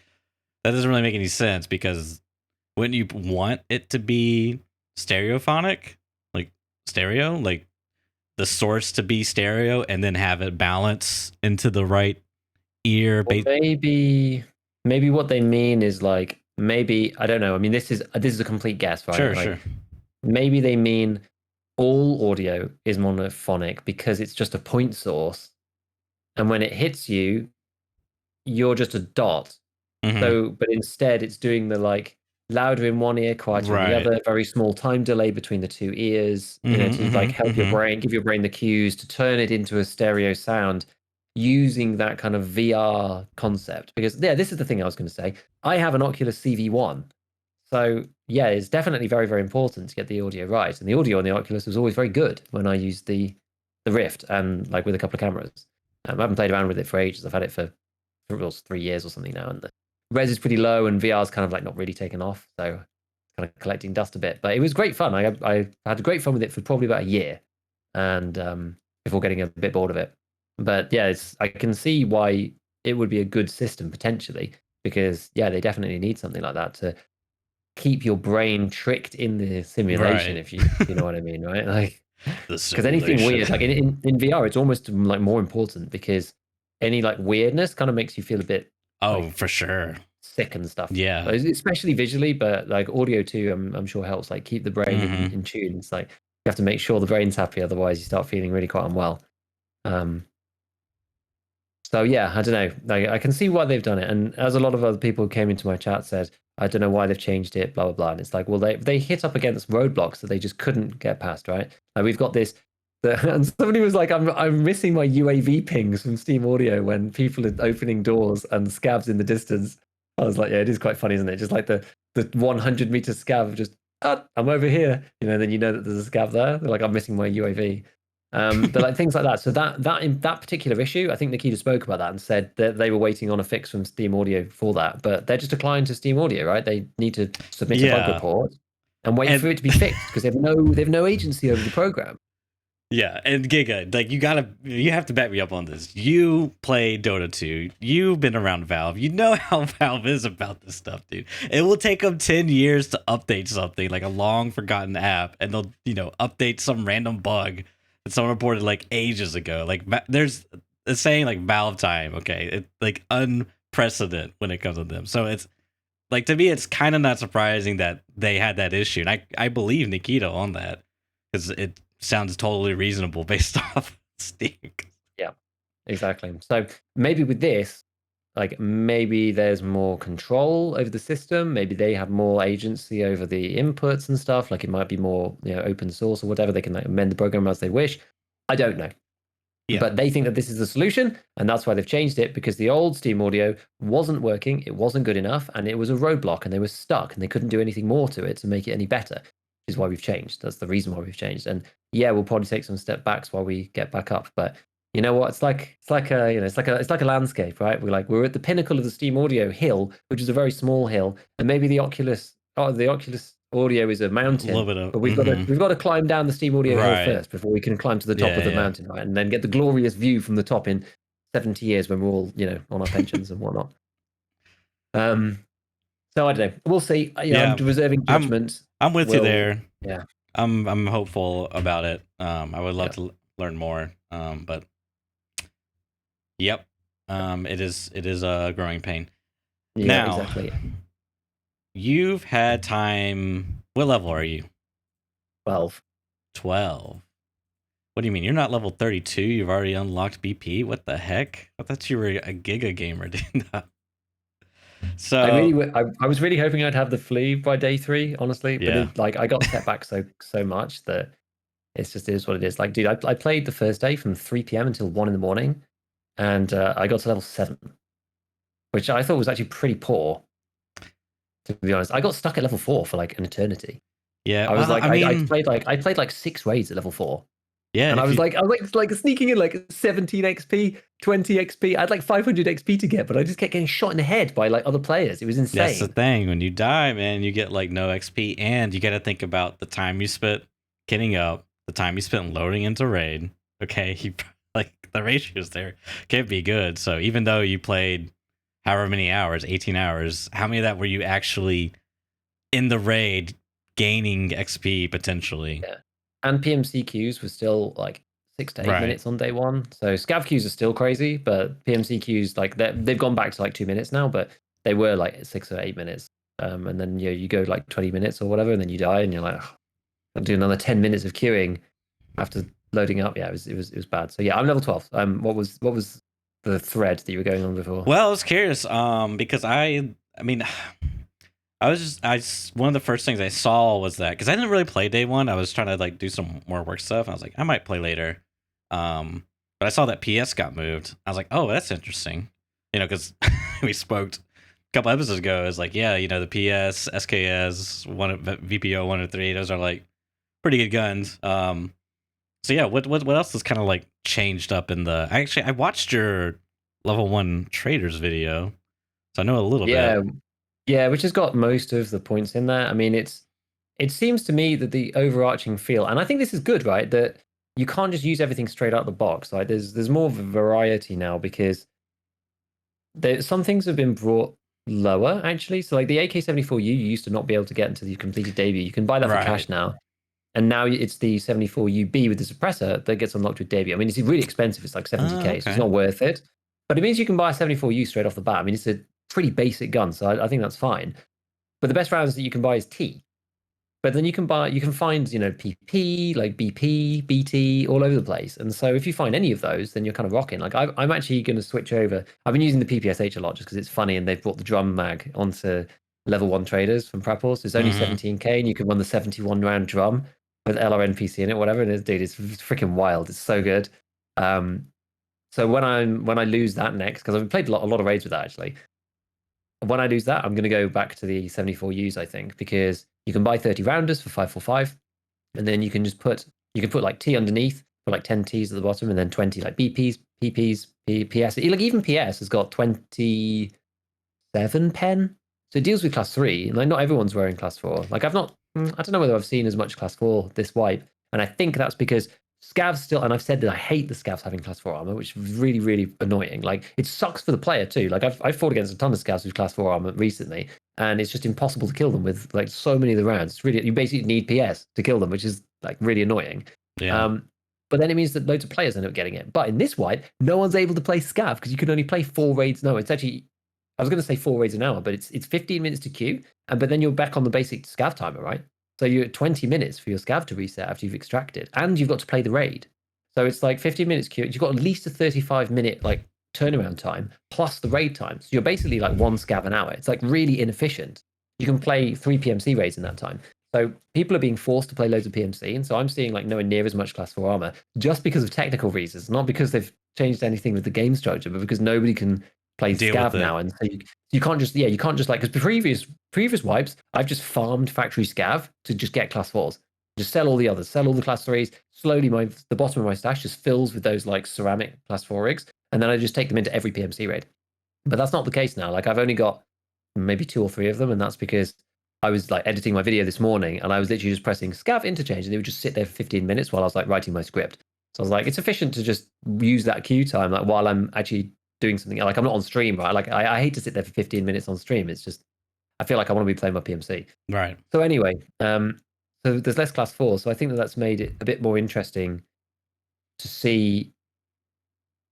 That doesn't really make any sense, because wouldn't you want it to be stereophonic, like stereo, like the source to be stereo and then have it balance into the right ear? Well, maybe what they mean is like, maybe, I don't know. I mean, this is a complete guess, right? Sure. Maybe they mean all audio is monophonic because it's just a point source, and when it hits you, you're just a dot. Mm-hmm. So, but instead, it's doing the like louder in one ear, quieter in the other. Very small time delay between the 2 ears. To like help your brain, give your brain the cues to turn it into a stereo sound, using that kind of VR concept. Because this is the thing I was going to say. I have an Oculus CV1. So yeah, it's definitely very, very important to get the audio right. And the audio on the Oculus was always very good when I used the Rift and like with a couple of cameras. I haven't played around with it for ages. I've had it for 3 years or something now, and the res is pretty low, and VR's kind of like not really taken off. So it's kind of collecting dust a bit. But it was great fun. I had great fun with it for probably about a year, and before getting a bit bored of it. But yeah, I can see why it would be a good system potentially, because they definitely need something like that to keep your brain tricked in the simulation, if you know what I mean, right? Like, because anything weird, like in VR, it's almost like more important, because any like weirdness kind of makes you feel a bit for sure sick and stuff. Yeah, especially visually, but like audio too. I'm sure helps like keep the brain in tune. It's like you have to make sure the brain's happy, otherwise you start feeling really quite unwell. So yeah, I don't know. Like, I can see why they've done it, and as a lot of other people who came into my chat said, I don't know why they've changed it, blah blah blah. And it's like, well, they hit up against roadblocks that they just couldn't get past, right? Like, we've got this, and somebody was like, I'm missing my UAV pings from Steam Audio when people are opening doors and scavs in the distance. I was like, yeah, it is quite funny, isn't it? Just like the 100-meter scav, just I'm over here, then you know that there's a scav there. They're like, I'm missing my UAV. But like things like that. So that in that particular issue, I think Nikita spoke about that and said that they were waiting on a fix from Steam Audio for that, but they're just a client to Steam Audio, right? They need to submit a bug report and wait for it to be fixed, because they've no agency over the program. Yeah, and Giga, like you have to back me up on this. You play Dota 2. You've been around Valve. You know how Valve is about this stuff, dude. It will take them 10 years to update something, like a long forgotten app, and they'll, update some random bug that someone reported like ages ago. Like, there's a saying like Valve time, okay? It's like unprecedented when it comes to them. So it's like, to me, it's kind of not surprising that they had that issue. And I believe Nikita on that, because it sounds totally reasonable based off Steam. Yeah, exactly. So maybe with this, like, maybe there's more control over the system. Maybe they have more agency over the inputs and stuff. Like, it might be more, open source or whatever. They can like amend the program as they wish. I don't know. Yeah. But they think that this is the solution, and that's why they've changed it, because the old Steam Audio wasn't working, it wasn't good enough, and it was a roadblock, and they were stuck, and they couldn't do anything more to it to make it any better, which is why we've changed. That's the reason why we've changed. And yeah, we'll probably take some step backs while we get back up, but You know what? It's like a it's like a landscape, right? We're at the pinnacle of the Steam Audio hill, which is a very small hill, and maybe the Oculus Audio is a A little mountain, bit of but we've got to climb down the Steam Audio hill right. first before we can climb to the top Yeah, of the yeah. mountain, right? And then get the glorious view from the top in 70 years when we're all on our pensions and whatnot. So I don't know. We'll see. I'm Yeah. reserving I'm judgment. I'm with you We'll there. Yeah, I'm hopeful about it. I would love yeah, to learn more. But yep. It is a growing pain. yeah, Now, exactly. you've had time. What level are you? 12. 12. What do you mean? You're not level 32. You've already unlocked BP. What the heck? I thought you were a Giga gamer, dude. So I was really hoping I'd have the flea by day 3, honestly, but yeah, I got set back so much that it's just is what it is. Like, dude, I played the first day from 3 p.m. until 1 in the morning, and I got to level 7, which I thought was actually pretty poor, to be honest. I got stuck at level 4 for like an eternity. yeah. I was Well, like, I I mean, played like 6 raids at level 4. yeah. And If you I was like sneaking in like 17 XP, 20 XP. I had like 500 XP to get, but I just kept getting shot in the head by like other players. It was That's the insane. thing. When you die, man, you get like no XP, and you got to think about the time you spent getting up, the time you spent loading into raid. Okay, you like the ratios there can't be good. So even though you played however many hours, 18 hours, how many of that were you actually in the raid gaining XP potentially? Yeah. And PMC queues were still like 6 to 8 Right. minutes on day 1. So scav queues are still crazy, but PMC queues like they've gone back to like 2 minutes now, but they were like 6 or 8 minutes. And then you go like 20 minutes or whatever, and then you die, and you're like, "Ugh, I'll do another 10 minutes of queuing after loading up." Yeah, it was bad. So yeah, I'm level 12. What was the thread that you were going on before? Well, I was curious, because I mean, one of the first things I saw was that because I didn't really play day one, I was trying to like do some more work stuff. And I was like, I might play later, but I saw that PS got moved. I was like, oh, that's interesting, because we spoke a couple episodes ago. It's like, yeah, the PS, SKS, VPO 103, those are like pretty good guns. So yeah, what else is kind of like changed up in the? I watched your level 1 traders video, so I know a little bit. Yeah, yeah, which has got most of the points in there. I mean, it seems to me that the overarching feel, and I think this is good, right? That you can't just use everything straight out the box. Like there's more variety now because some things have been brought lower actually. So like the AK-74U, you used to not be able to get until you completed debut. You can buy that for Right. cash now. And now it's the 74UB with the suppressor that gets unlocked with debut. I mean, it's really expensive. It's like 70K, so it's Okay. not worth it. But it means you can buy a 74U straight off the bat. I mean, it's a pretty basic gun, so I think that's fine. But the best rounds that you can buy is T. But then you can find, PP, like BP, BT, all over the place. And so if you find any of those, then you're kind of rocking. Like I'm actually going to switch over. I've been using the PPSH a lot just because it's funny, and they've brought the drum mag onto level 1 traders from Prepos. It's only Mm-hmm. 17K, and you can run the 71 round drum with LRNPC in it, whatever it is, dude. It's freaking wild. It's so good. So when I lose that next, because I've played a lot of raids with that actually. When I lose that, I'm going to go back to the 74Us, I think, because you can buy 30 rounders for 545, and then you can put like T underneath for like 10 Ts at the bottom, and then 20 like BPs, PPs, PS. Like even PS has got 27 pen, so it deals with class 3. Like not everyone's wearing class 4. Like I don't know whether I've seen as much class 4 this wipe, and I think that's because Scavs still, and I've said that I hate the Scavs having class 4 armor, which is really, really annoying. Like, it sucks for the player too. Like, I've fought against a ton of Scavs with class 4 armor recently, and it's just impossible to kill them with, like, so many of the rounds. It's really, you basically need PS to kill them, which is, like, really annoying. Yeah. But then it means that loads of players end up getting it. But in this wipe, no one's able to play Scav because you can only play 4 raids. No, it's actually, I was going to say 4 raids an hour, but it's 15 minutes to queue, but then you're back on the basic Scav timer, right? So you're at 20 minutes for your Scav to reset after you've extracted, and you've got to play the raid. So it's like 15 minutes queue. You've got at least a 35-minute like turnaround time plus the raid time. So you're basically like 1 scav an hour. It's like really inefficient. You can play 3 PMC raids in that time. So people are being forced to play loads of PMC. And so I'm seeing like nowhere near as much class 4 armor just because of technical reasons, not because they've changed anything with the game structure, but because nobody can play Deal with scav it. now. And so you can't just, like, because previous wipes, I've just farmed factory scav to just get class 4s. Just sell all the others, sell all the class 3s. Slowly, the bottom of my stash just fills with those like ceramic class 4 rigs, and then I just take them into every PMC raid. But that's not the case now. Like I've only got maybe 2 or 3 of them, and that's because I was like editing my video this morning, and I was literally just pressing scav interchange, and it would just sit there for 15 minutes while I was like writing my script. So I was like, it's efficient to just use that queue time like while I'm actually doing something. Like I'm not on stream, right? Like I hate to sit there for 15 minutes on stream. It's just I feel like I want to be playing my PMC. Right. So anyway, so there's less class 4, so I think that's made it a bit more interesting to see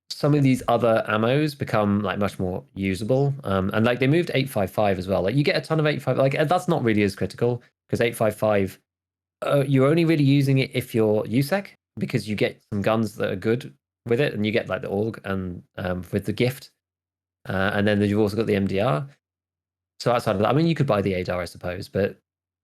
some of these other ammos become like much more usable. And like they moved 855 as well. Like you get a ton of 855. Like that's not really as critical because 855, you're only really using it if you're USEC because you get some guns that are good with it, and you get like the AUG and with the gift, and then you've also got the MDR. So outside of that, I mean, you could buy the ADAR, I suppose, but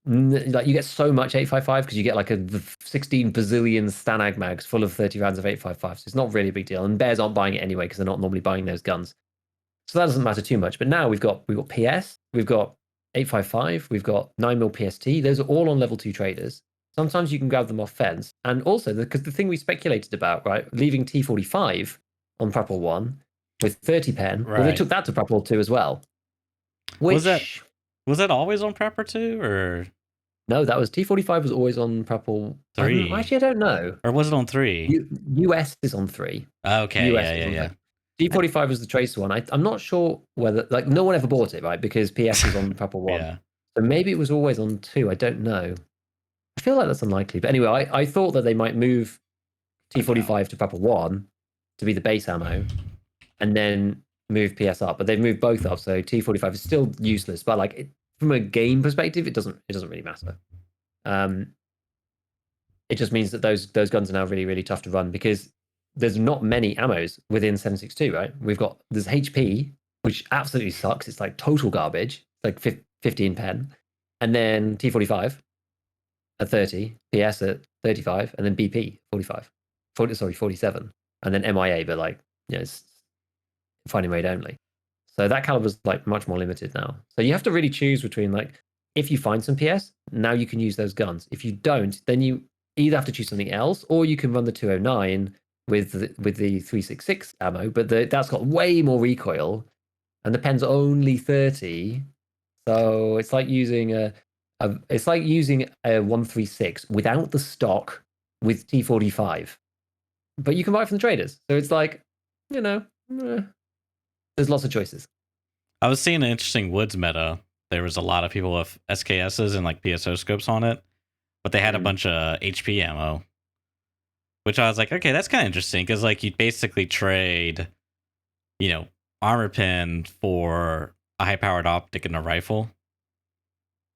like you get so much 855 because you get like a 16 bazillion Stanag mags full of 30 rounds of 855. So it's not really a big deal. And bears aren't buying it anyway because they're not normally buying those guns. So that doesn't matter too much. But now we've got PS, we've got 855, we've got 9mm PST. Those are all on level 2 traders. Sometimes you can grab them off fence. And also, because the thing we speculated about, right, leaving T45 on Prapor 1 with 30 pen, Right. well, they took that to Prapor 2 as well. Which, was that always on Prepper 2 or no? That was T45 was always on Prapor 3. Actually, I don't know. Or was it on 3? US is on 3. Okay, US yeah. T45 was the tracer one. I'm not sure whether like no one ever bought it, right? Because PS was on Prapor 1. Yeah. So maybe it was always on 2. I don't know. I feel like that's unlikely. But anyway, I thought that they might move T45 to Prapor 1 to be the base ammo, and then move PS up. But they've moved both up, so T45 is still useless. But like from a game perspective, it doesn't really matter. It just means that those guns are now really, really tough to run because there's not many ammos within 7.62, right? There's HP, which absolutely sucks. It's like total garbage. It's like 15 pen. And then T45 at 30, PS at 35, and then BP 45. 47. And then MIA, but like, it's fighting raid only. So that caliber's like much more limited now. So you have to really choose between like, if you find some PS, now you can use those guns. If you don't, then you either have to choose something else, or you can run the 209 with the 366 ammo, but that's got way more recoil, and the pen's only 30. So it's like using a 136 without the stock with T45, but you can buy it from the traders. So it's like, there's lots of choices. I was seeing an interesting woods meta. There was a lot of people with SKSs and like PSO scopes on it, but they had a bunch of HP ammo, which I was like, okay, that's kind of interesting because like you basically trade, armor pen for a high powered optic and a rifle,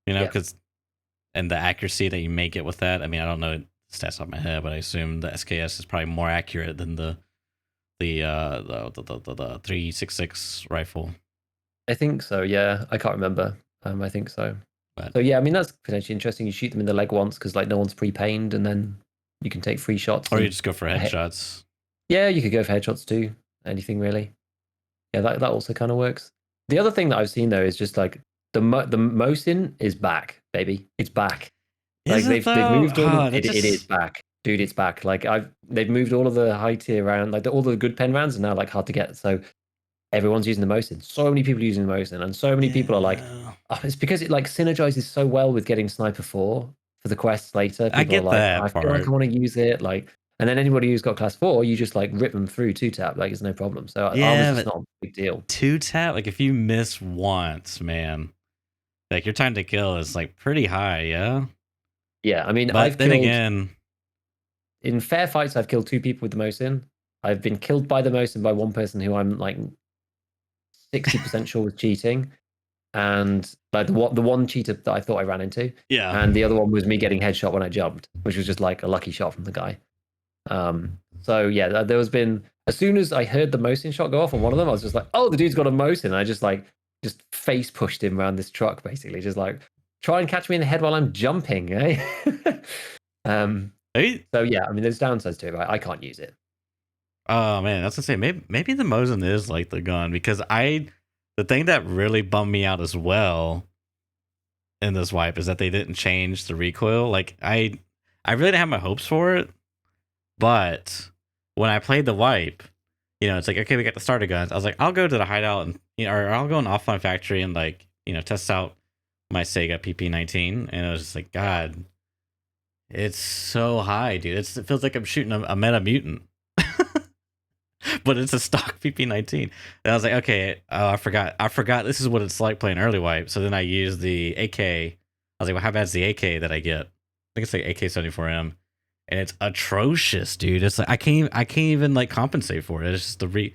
because and the accuracy that you may get with that. I mean, I don't know the stats off my head, but I assume the SKS is probably more accurate than the 366 rifle. I think so. Yeah, I can't remember. I think so. So yeah, I mean that's potentially interesting. You shoot them in the leg once because like no one's pre-pained, and then you can take free shots. Or you just go for headshots. Yeah, you could go for headshots too. Anything really. Yeah, that also kind of works. The other thing that I've seen though is just like the Mosin is back, baby. It's back. Like they've moved all. It is back, dude. It's back. Like they've moved all of the high tier round, like all the good pen rounds are now like hard to get. So everyone's using the Mosin. So many people using the Mosin, and so many people are like, it's because it like synergizes so well with getting Sniper 4 for the quests later. People I get are like, that I feel like I want to use it. Like, and then anybody who's got class 4, you just like rip them through 2-tap. Like, it's no problem. So armor's just not a big deal. 2-tap, like if you miss once, man, like your time to kill is like pretty high. Yeah, I mean, but again, in fair fights, I've killed 2 people with the Mosin. I've been killed by the Mosin by one person who I'm like 60% sure was cheating, and like the one cheater that I thought I ran into, and the other one was me getting headshot when I jumped, which was just like a lucky shot from the guy. So yeah, there has been, as soon as I heard the Mosin shot go off on one of them, I was just like, oh, the dude's got a Mosin. And I just face pushed him around this truck, basically, just like try and catch me in the head while I'm jumping, eh? So yeah, I mean, there's downsides to it, right? I can't use it. Oh man, that's insane. Maybe the Mosin is like the gun, because the thing that really bummed me out as well in this wipe is that they didn't change the recoil. Like I I really didn't have my hopes for it, but when I played the wipe, it's like, okay, we got the starter guns. I was like, I'll go to the hideout and or I'll go in offline factory and like test out my Sega PP19, and it was just like, God, it's so high, dude. It feels like I'm shooting a meta mutant. But it's a stock PP19. And I was like, okay, I forgot this is what it's like playing early wipe. So then I used the AK. I was like, well, how bad is the AK that I get? I think it's like AK-74M. And it's atrocious, dude. It's like I can't even like compensate for it. It's just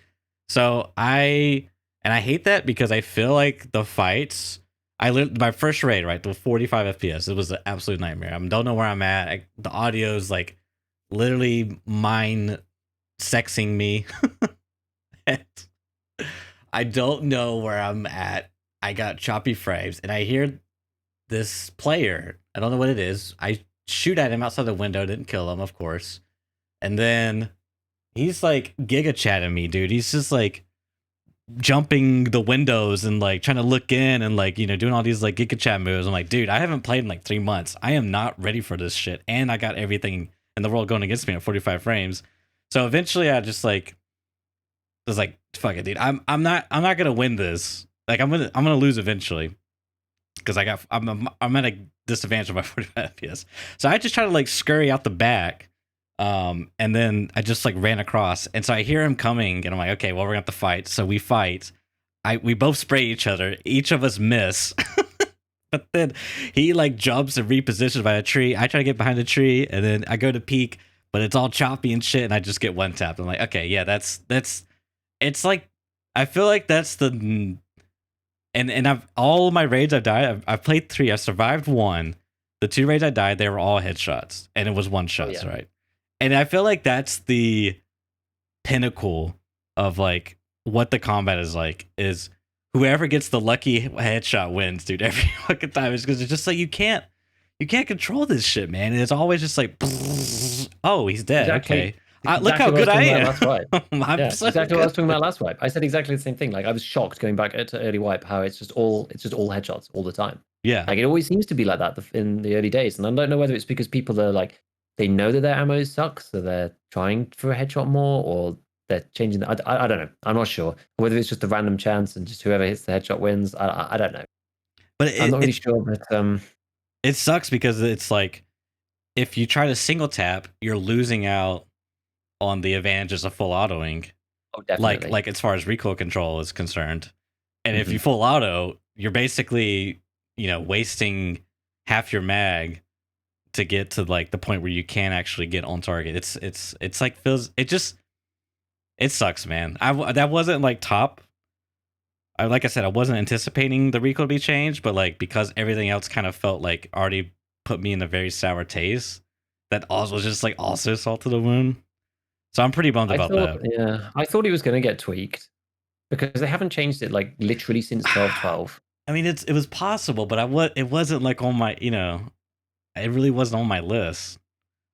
so I hate that because I feel like the fights my first raid, right, the 45 FPS, it was an absolute nightmare. I don't know where I'm at. The audio is like literally mind sexing me. I don't know where I'm at. I got choppy frames, and I hear this player. I don't know what it is. I shoot at him outside the window, didn't kill him, of course. And then he's like giga chatting me, dude. He's just like jumping the windows and like trying to look in and like doing all these like giga chat moves. I'm like, dude, I haven't played in like 3 months. I am not ready for this shit, and I got everything in the world going against me at 45 frames. So eventually, I just like was like, fuck it, dude. I'm not gonna win this. Like I'm gonna lose eventually because I'm at a disadvantage of my 45 FPS. So I just try to like scurry out the back. And then I just like ran across, and so I hear him coming, and I'm like, okay, well, we're gonna have to fight. So we fight. We both spray each other. Each of us miss. But then he like jumps and repositions by a tree. I try to get behind a tree, and then I go to peek, but it's all choppy and shit, and I just get one tapped. I'm like, okay, yeah, that's. It's like I feel like that's the. And I've all of my raids I've died. I've played 3. I survived 1. The 2 raids I died, they were all headshots, and it was one shots, right? And I feel like that's the pinnacle of like what the combat is like, is whoever gets the lucky headshot wins, dude, every fucking time. It's because it's just like you can't control this shit, man. And it's always just like, oh, he's dead. Exactly. Okay. Look how good I am. Exactly what I was talking about last wipe. I said exactly the same thing. Like I was shocked going back to early wipe how it's just all headshots all the time. Yeah. Like it always seems to be like that in the early days. And I don't know whether it's because people are like, they know that their ammo sucks, so they're trying for a headshot more, or they're changing. I don't know. I'm not sure whether it's just a random chance and just whoever hits the headshot wins. I don't know. But I'm not really sure. But it sucks because it's like if you try to single tap, you're losing out on the advantages of full autoing. Oh, definitely. Like as far as recoil control is concerned, and if you full auto, you're basically wasting half your mag to get to like the point where you can actually get on target. It's like it sucks, man. That wasn't like top. Like I said, I wasn't anticipating the recoil to be changed, but like because everything else kind of felt like already put me in a very sour taste, that also was just like also salt to the wound. So I'm pretty bummed about that. Yeah, I thought he was going to get tweaked because they haven't changed it like literally since 12.12. I mean, it was possible, but it wasn't like on my it really wasn't on my list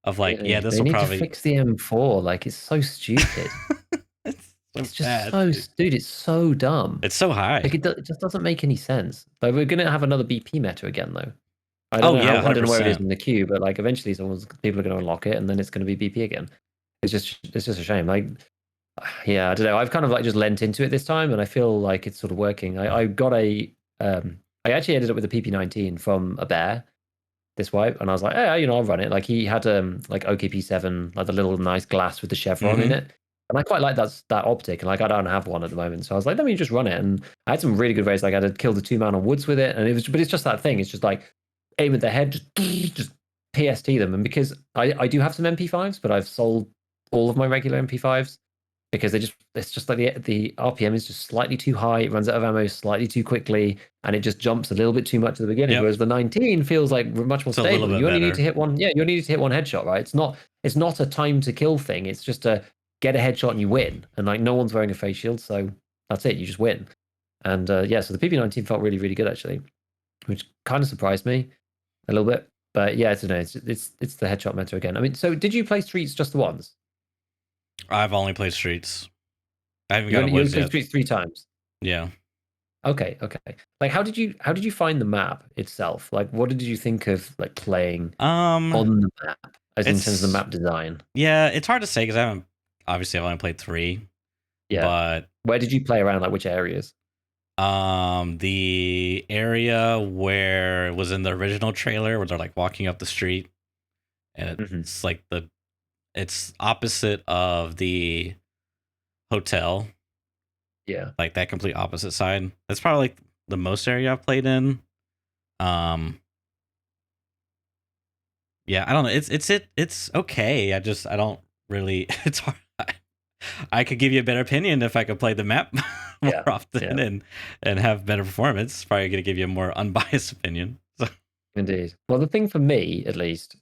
of like, yeah, this will probably to fix the M4. Like it's so stupid. It's just bad, dude. It's so dumb. It's so high. Like it just doesn't make any sense. Like we're gonna have another BP meta again, though. I don't know where it is in the queue, but like eventually people are gonna unlock it, and then it's gonna be BP again. It's just a shame. Like, yeah, I don't know. I've kind of like just lent into it this time, and I feel like it's sort of working. I got I actually ended up with a PP19 from a bear this wipe, and I was like, hey, I'll run it. Like he had like OKP7, like the little nice glass with the chevron in it. And I quite like that optic, and like I don't have one at the moment, so I was like, let me just run it. And I had some really good raids. Like I had killed the 2-man on woods with it, and but it's just that thing. It's just like aim at the head, just PST them. And because I do have some MP5s, but I've sold all of my regular MP5s because it's just like the RPM is just slightly too high. It runs out of ammo slightly too quickly, and it just jumps a little bit too much at the beginning. Whereas the 19 feels like much more stable. You only need to hit one. Yeah, you only need to hit one headshot, right? It's not a time to kill thing. It's just a get a headshot and you win. And like no one's wearing a face shield, so that's it. You just win. And so the PP19 felt really, really good actually, which kind of surprised me a little bit. But yeah, it's the headshot meta again. I mean, so did you play Streets just the once? I've only played Streets. I haven't got Woods yet. Streets 3 times. Yeah. Okay. Like, how did you find the map itself? Like, what did you think of like playing on the map? as in terms of the It's map design? yeah, it's hard to say because I've only played 3, Yeah. but Where did you play around? Like which areas? the area where it was in the original trailer where they're like walking up the street and Hmm. it's like it's opposite of the hotel, Yeah. like that complete opposite side. That's probably like the most area I've played in. Um, yeah, I don't know. It's okay. I don't really. It's hard. I could give you a better opinion if I could play the map more Yeah. often Yeah. and have better performance. Probably gonna give you a more unbiased opinion. So, Indeed. Well, the thing for me, at least,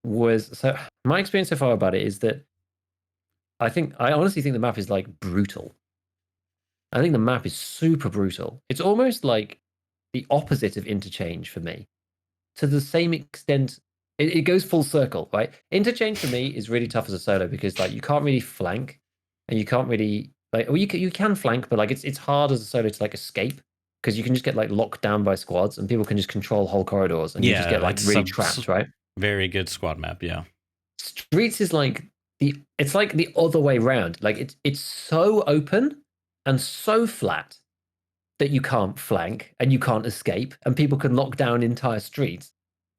was so my experience so far about it is that I honestly think the map is like brutal. I think the map is super brutal. It's almost like the opposite of interchange for me. To the same extent, it goes full circle, right? Interchange for me is really tough as a solo because like you can't really flank, and you can't really like, or you can flank, but like it's hard as a solo to like escape because you can just get like locked down by squads and people can just control whole corridors and you just get yeah, like really trapped, right? very good squad map. Yeah. Streets is like it's like the other way round. Like it's so open and so flat that you can't flank and you can't escape, and people can lock down entire streets.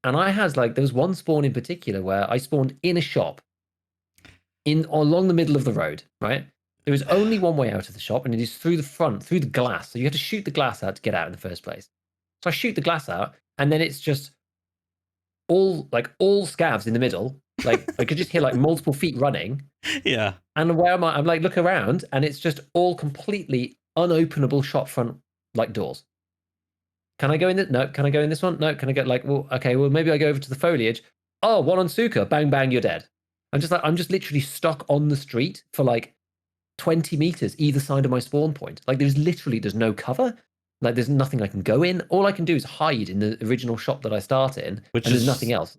And I had like there was one spawn in particular where I spawned in a shop in along the middle of the road, right? There was only one way out of the shop, and it is through the front, through the glass. So you have to shoot the glass out to get out in the first place. So I shoot the glass out, and then it's just all scavs in the middle. Like I could just hear like multiple feet running. Yeah. And where am I? I'm like, look around, and it's just all completely unopenable shop front like doors. Can I go in this? No. Can I go in this one? No. Can I get like, well, okay, well, maybe I go over to the foliage. Oh, one on Suka. Bang, bang, you're dead. I'm just literally stuck on the street for like 20 meters either side of my spawn point. Like there's no cover. Like there's nothing I can go in. All I can do is hide in the original shop that I start in, Which and there's nothing is else.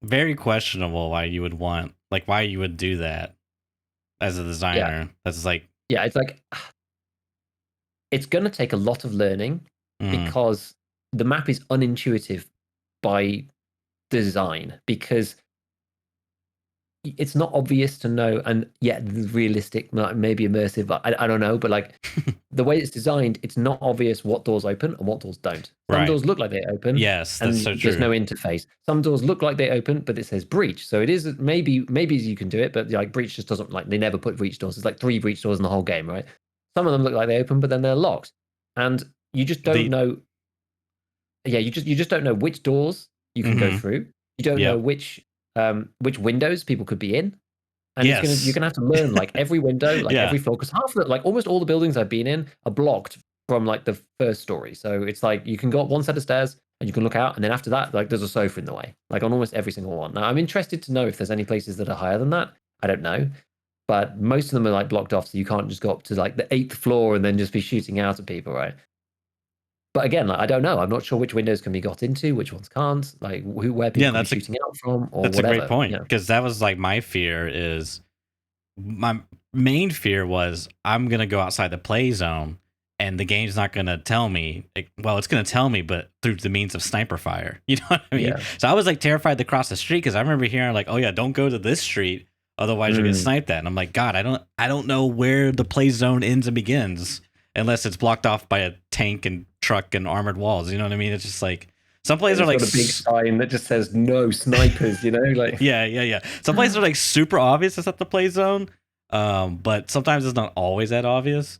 very questionable why you would want, like, why you would do that as a Yeah. designer. That's like, Yeah. It's like, it's going to take a lot of learning because the map is unintuitive by design because it's not obvious to know, and yet realistic, like maybe immersive, but I don't know, but like the way it's designed, it's not obvious what doors open and what doors don't. Some right. doors look like they open, Yes, and that's so there's true. no interface. Some doors look like they open, but it says breach. So it is maybe you can do it, but like breach just doesn't, like they never put breach doors. There's like 3 breach doors in the whole game, right? Some of them look like they open, but then they're locked, and you just don't know. Yeah, you just don't know which doors you can go through. You don't know which windows people could be in, and you're gonna have to learn like every window, like Yeah. every floor, because half of it, like almost all the buildings I've been in are blocked from like the first story. So it's like you can go up one set of stairs and you can look out, and then after that, like there's a sofa in the way, like on almost every single one. Now I'm interested to know if there's any places that are higher than that. I don't know, but most of them are like blocked off, so you can't just go up to like the 8th floor and then just be shooting out at people, right? But again, like I don't know. I'm not sure which windows can be got into, which ones can't. Like where people can be shooting out from, or that's whatever. a great point, because that was like my main fear was I'm gonna go outside the play zone and the game's not gonna tell me. Well, it's gonna tell me, but through the means of sniper fire. You know what I mean? Yeah. So I was like terrified to cross the street because I remember hearing like, "Oh yeah, don't go to this street, otherwise you'll get sniped at." And I'm like, God, I don't know where the play zone ends and begins unless it's blocked off by a tank and truck and armored walls. You know what I mean? It's just like some places are like a big sign that just says no snipers. You know, like yeah. Some places are like super obvious it's at the play zone, but sometimes it's not always that obvious.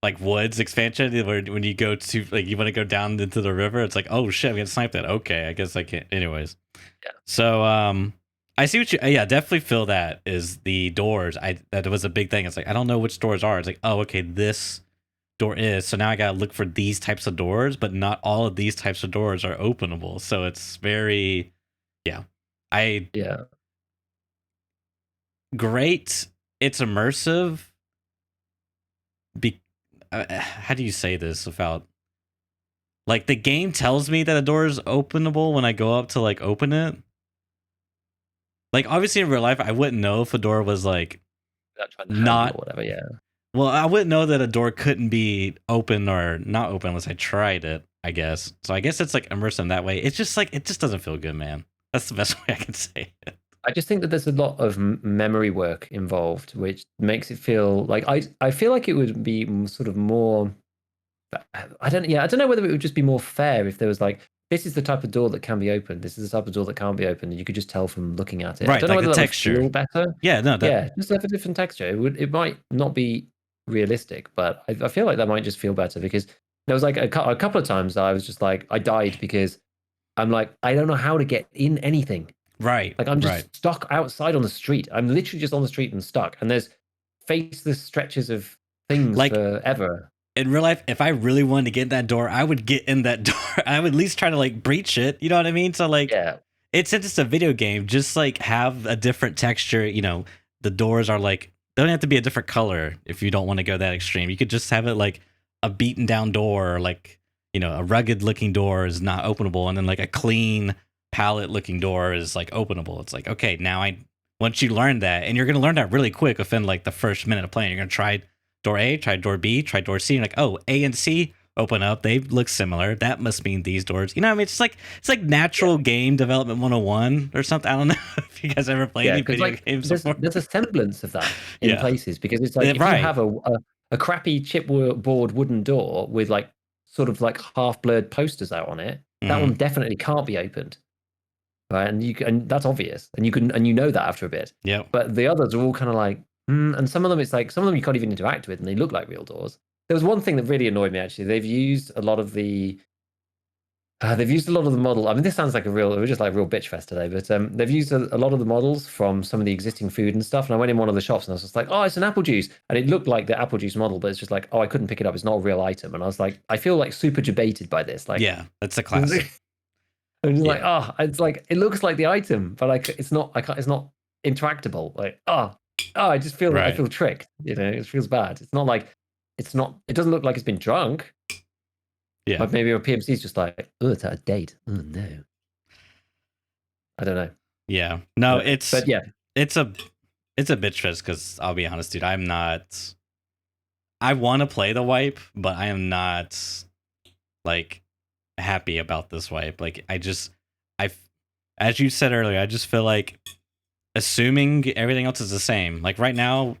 Like Woods expansion, where when you go to like you want to go down into the river, it's like, oh shit, I'm gonna snipe that. Okay, I guess I can't. Anyways, yeah. So I see what you. Yeah, definitely feel that is the doors. That was a big thing. It's like I don't know which doors are. It's like, oh, okay, this door is. So now I gotta look for these types of doors, but not all of these types of doors are openable. So it's very, yeah. Great. It's immersive. How do you say this without? Like the game tells me that a door is openable when I go up to like open it. Like obviously in real life, I wouldn't know if a door was like not or whatever. Yeah. Well, I wouldn't know that a door couldn't be open or not open unless I tried it, I guess. So I guess it's like immersive in that way. It's just like it just doesn't feel good, man. That's the best way I can say it. I just think that there's a lot of memory work involved, which makes it feel like I feel like it would be sort of more. I don't know whether it would just be more fair if there was like, this is the type of door that can be opened, this is the type of door that can't be opened, and you could just tell from looking at it. I Right, don't know like the whether that would texture. feel better. Yeah, no, that Yeah, just have a different texture. It might not be realistic, but I feel like that might just feel better, because there was like a couple of times that I was just like, I died because I'm like, I don't know how to get in anything. right, Like I'm just right. stuck outside on the street. I'm literally just on the street and stuck. And there's faceless stretches of things Like forever. in real life, if I really wanted to get in that door, I would get in that door. I would at least try to like breach it. You know what I mean? So like, Yeah. it's since it's a video game, just like have a different texture. You know, the doors are like, they don't have to be a different color if you don't want to go that extreme. You could just have it like a beaten down door, or like, you know, a rugged looking door is not openable, and then like a clean palette looking door is like openable. It's like, okay, now once you learn that, and you're gonna learn that really quick within like the first minute of playing, you're gonna try door A, try door B, try door C, and like, oh, A and C open up, they look similar, that must mean these doors. You know what I mean? It's like natural game development 101 or something. I don't know if you guys ever played any video like, games before. there's a semblance of that in Yeah. places, because it's like, if you Right. have a crappy chipboard wooden door with like sort of like half blurred posters out on it, that Mhm. one definitely can't be opened. Right. And that's obvious. And you know that after a bit. Yep. But the others are all kind of like, and some of them, it's like, some of them you can't even interact with, and they look like real doors. There was one thing that really annoyed me, actually. They've used a lot of the model. I mean, this sounds like we're just like real bitch fest today, but they've used a lot of the models from some of the existing food and stuff. And I went in one of the shops and I was just like, oh, it's an apple juice. And it looked like the apple juice model, but it's just like, oh, I couldn't pick it up. It's not a real item. And I was like, I feel like super debated by this. Like, Yeah, that's a classic. I'm just like, Yeah. oh, it's like, it looks like the item, but like it's not. It's not interactable. Like, I just feel I Right. feel tricked. You know, it feels bad. It's not like, it's not. It doesn't look like it's been drunk. Yeah. Like maybe a PMC is just like, oh, it's out of date. Oh no. I don't know. Yeah. No, But yeah, it's a bitch fest, because I'll be honest, dude, I'm not. I want to play the wipe, but I am not like happy about this wipe. Like I, as you said earlier, I just feel like assuming everything else is the same. Like right now,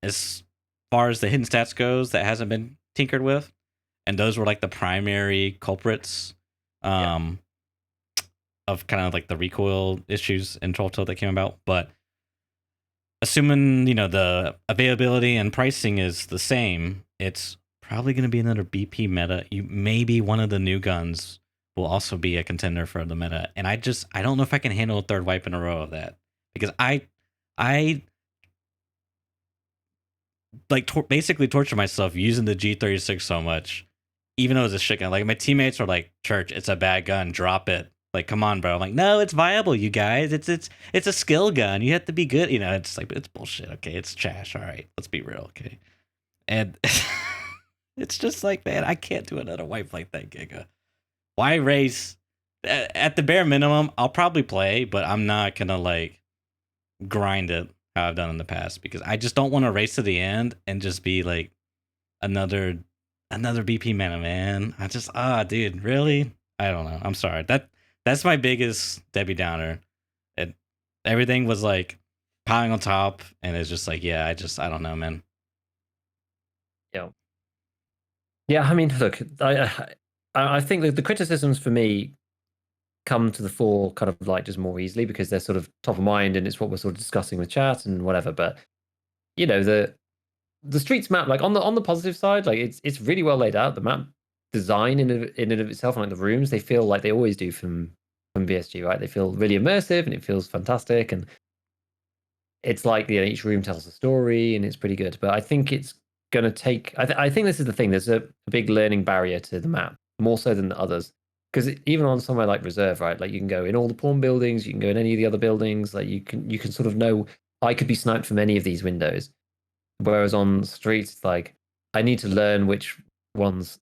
as far as the hidden stats goes, that hasn't been tinkered with, and those were like the primary culprits. Of kind of like the recoil issues in 12 that came about. But assuming, you know, the availability and pricing is the same, it's probably going to be another BP meta. Maybe one of the new guns will also be a contender for the meta. And I don't know if I can handle a third wipe in a row of that, because I like basically torture myself using the G36 so much, even though it's a shit gun. Like my teammates are like, Church, it's a bad gun, drop it. Like, come on, bro. I'm like, no, it's viable, you guys. It's a skill gun. You have to be good. You know, it's like, it's bullshit. Okay, it's trash. All right, let's be real. Okay, and it's just like, man, I can't do another wipe like that, Giga. Why race? At the bare minimum, I'll probably play, but I'm not gonna like grind it how I've done in the past, because I just don't want to race to the end and just be like another BP meta, man. I just dude, really? I don't know. I'm sorry. That's my biggest Debbie Downer. Everything was like piling on top, and it's just like, yeah, I don't know, man. yeah. I mean, look, I think that the criticisms for me come to the fore kind of like just more easily, because they're sort of top of mind, and it's what we're sort of discussing with chat and whatever. But you know, the streets map, like on the positive side, like it's really well laid out. The map design in and of itself, and like the rooms, they feel like they always do from BSG, right? They feel really immersive, and it feels fantastic, and it's like, you know, each room tells a story, and it's pretty good. But I think it's gonna take. I think this is the thing. There's a big learning barrier to the map, more so than the others. Because even on somewhere like Reserve, right? Like you can go in all the pawn buildings, you can go in any of the other buildings. Like you can sort of know, I could be sniped from any of these windows. Whereas on streets, it's like I need to learn which ones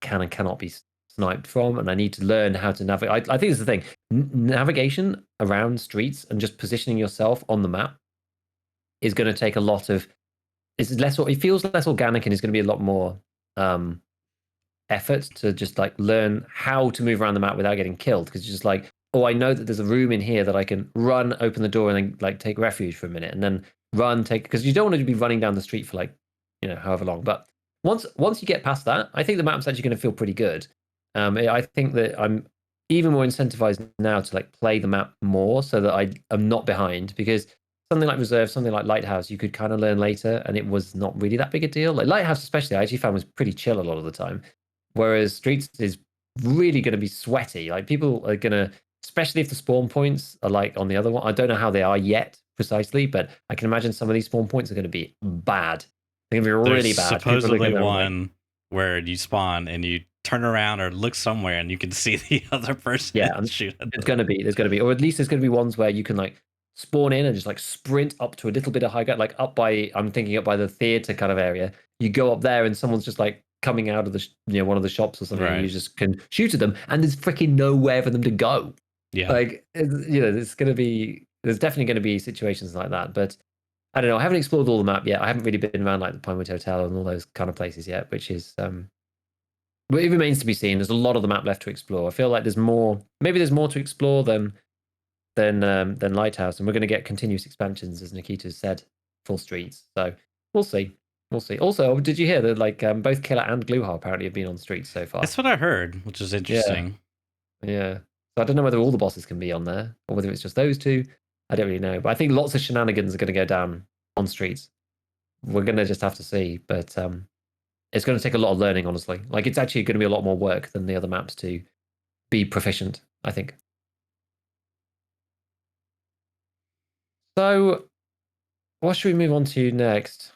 can and cannot be sniped from, and I need to learn how to navigate. I think it's the thing. Navigation around streets and just positioning yourself on the map is going to take a lot of. It feels less organic, and is going to be a lot more effort to just like learn how to move around the map without getting killed. Because just like oh, I know that there's a room in here that I can run, open the door, and then like take refuge for a minute, and then run, take, because you don't want to be running down the street for like, however long. But once you get past that, I think the map's actually going to feel pretty good. I think that I'm even more incentivized now to like play the map more so that I am not behind, because something like Reserve, something like Lighthouse, you could kind of learn later, and it was not really that big a deal. Like Lighthouse, especially, I actually found was pretty chill a lot of the time, whereas Streets is really going to be sweaty. Like people are going to, especially if the spawn points are like on the other one. I don't know how they are yet precisely, but I can imagine some of these spawn points are going to be bad. They're going to be really There's bad. supposedly one where you spawn and you turn around or look somewhere and you can see the other person. Yeah, and shoot at there's them. going to be, or at least there's going to be ones where you can like spawn in and just like sprint up to a little bit of high ground, like up by, I'm thinking up by the theater kind of area. You go up there and someone's just like coming out of the one of the shops or something, and you just can shoot at them, and there's freaking nowhere for them to go. Yeah. Like, there's definitely going to be situations like that. But I don't know. I haven't explored all the map yet. I haven't really been around like the Pinewood Hotel and all those kind of places yet, which is but it remains to be seen. There's a lot of the map left to explore. I feel like there's more. Maybe there's more to explore than Lighthouse, and we're going to get continuous expansions, as Nikita said, full streets. So we'll see. We'll see. Also, did you hear that like both Killer and Gluhar apparently have been on streets so far? That's what I heard, which is interesting. Yeah. So I don't know whether all the bosses can be on there or whether it's just those two. I don't really know. But I think lots of shenanigans are going to go down on streets. We're going to just have to see. But it's going to take a lot of learning, honestly. Like, it's actually going to be a lot more work than the other maps to be proficient, I think. So what should we move on to next?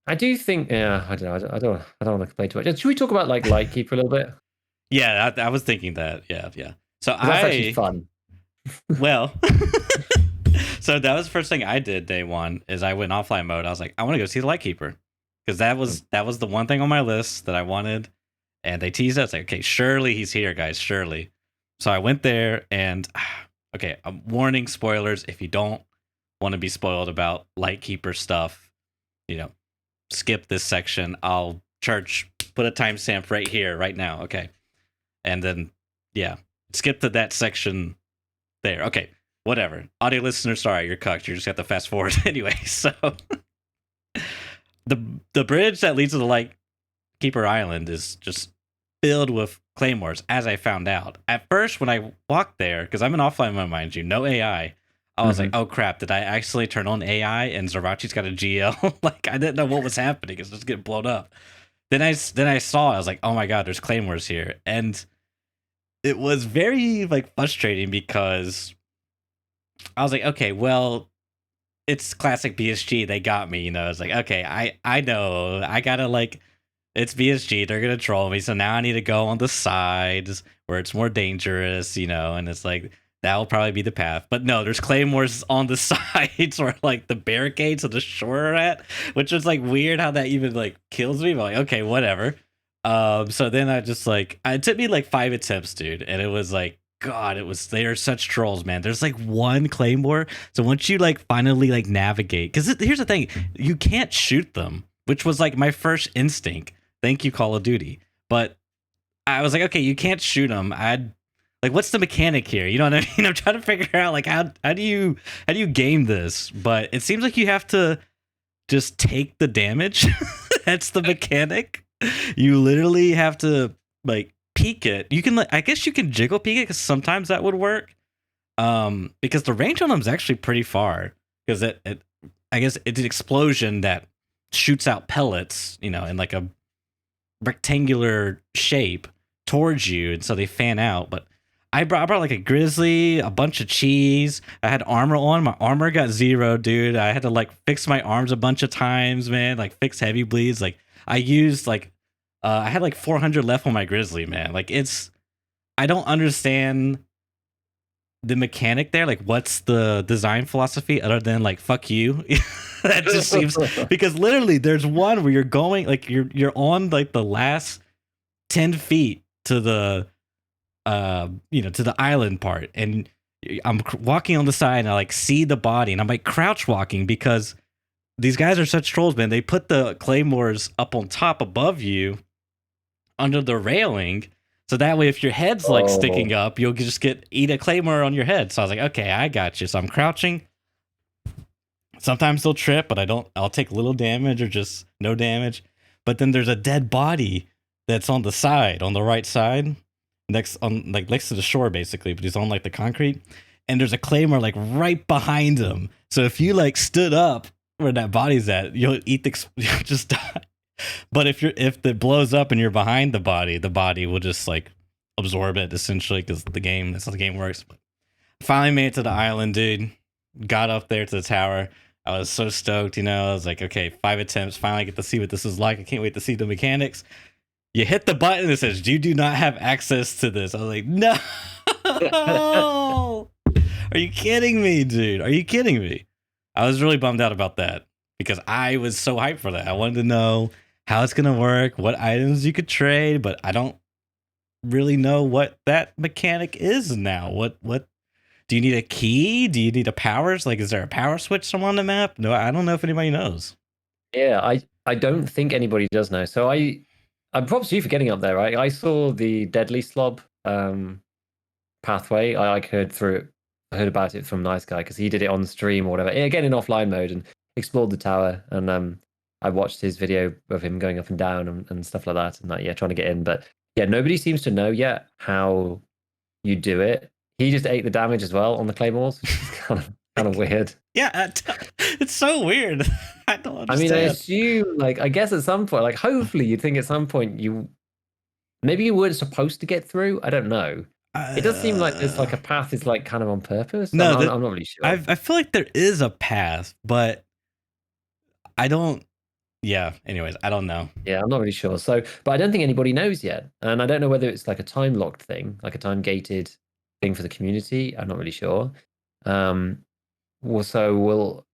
I do think, I don't know. I don't want to complain too much. Should we talk about like Lightkeeper a little bit? Yeah, I was thinking that. Yeah. So that's actually fun. Well, so that was the first thing I did day one. Is I went offline mode. I was like, I want to go see the Lightkeeper, because that was the one thing on my list that I wanted. And they teased us like, okay, surely he's here, guys, surely. So I went there, and okay, I'm warning, spoilers. If you don't want to be spoiled about Lightkeeper stuff, skip this section. I'll put a timestamp right here, right now. Okay. And then, skip to that section there. Okay, whatever. Audio listeners, sorry, you're cucked. You just got to fast forward anyway. So the bridge that leads to the Lightkeeper Island is just filled with claymores, as I found out. At first, when I walked there, because I'm in offline mode, mind you, no AI, I was like, oh crap, did I actually turn on AI and Zerachi's got a GL? Like, I didn't know what was happening. It's just getting blown up. Then I saw, I was like, oh my god, there's claymores here. And it was very frustrating, because I was like, okay, well, it's classic BSG. They got me, It's like, okay, I know, I gotta it's BSG. They're gonna troll me, so now I need to go on the sides where it's more dangerous, and it's like that will probably be the path. But no, there's claymores on the sides where the barricades of the shore are at, which is weird how that even kills me. But okay, whatever. So then I just it took me 5 attempts, dude, and it was God, they are such trolls, man. There's one claymore, so once you finally navigate, because here's the thing, you can't shoot them, which was my first instinct. Thank you, Call of Duty. But I was like, okay, you can't shoot them. What's the mechanic here? You know what I mean? I'm trying to figure out how do you game this, but it seems like you have to just take the damage. That's the mechanic. You literally have to peek it. You can I guess you can jiggle peek it, because sometimes that would work. Because the range on them is actually pretty far, because I guess it's an explosion that shoots out pellets, in a rectangular shape towards you, and so they fan out. But I brought a grizzly, a bunch of cheese. I had armor on. My armor got 0, dude. I had to fix my arms a bunch of times, man. Fix heavy bleeds. I used I had 400 left on my grizzly, man. I don't understand the mechanic there. What's the design philosophy other than fuck you? That just seems, because literally there's one where you're going you're on the last 10 feet to the to the island part, and I'm walking on the side, and I see the body, and I'm crouch walking, because these guys are such trolls, man. They put the claymores up on top above you under the railing, So that way, if your head's like sticking Oh, up, you'll just eat a claymore on your head. So I was like, okay, I got you. So I'm crouching. Sometimes they'll trip, but I'll take little damage or just no damage. But then there's a dead body that's on the side, on the right side, next to the shore basically, but he's on like the concrete. And there's a claymore like right behind him. So if you like stood up where that body's at, you'll you'll just die. But if it blows up and you're behind the body will just like absorb it essentially because that's how the game works. But finally made it to the island, dude. Got up there to the tower. I was so stoked, I was like, okay, 5 attempts. Finally get to see what this is like. I can't wait to see the mechanics. You hit the button that says, you do not have access to this. I was like, no. Are you kidding me, dude? Are you kidding me? I was really bummed out about that because I was so hyped for that. I wanted to know how it's going to work, what items you could trade, but I don't really know what that mechanic is now. What do you need a key? Do you need a powers? Like, is there a power switch somewhere on the map? No, I don't know if anybody knows. yeah. I don't think anybody does know. So I'm props to you for getting up there. Right? I saw the Deadly Slob pathway. I like heard about it from Nice Guy because he did it on stream or whatever. Again in offline mode and explored the tower. And I watched his video of him going up and down and stuff like that. And like, trying to get in. But yeah, nobody seems to know yet how you do it. He just ate the damage as well on the claymores, which is kind of weird. Yeah, it's so weird. I don't understand. I mean, I assume, like, I guess at some point, like, hopefully you'd think at some point maybe you weren't supposed to get through. I don't know. It does seem like there's like a path is like kind of on purpose. No, I'm not really sure. I feel like there is a path, but I don't. Yeah. Anyways, I don't know. Yeah, I'm not really sure. So, but I don't think anybody knows yet, and I don't know whether it's like a time locked thing, like a time gated thing for the community. I'm not really sure. So we'll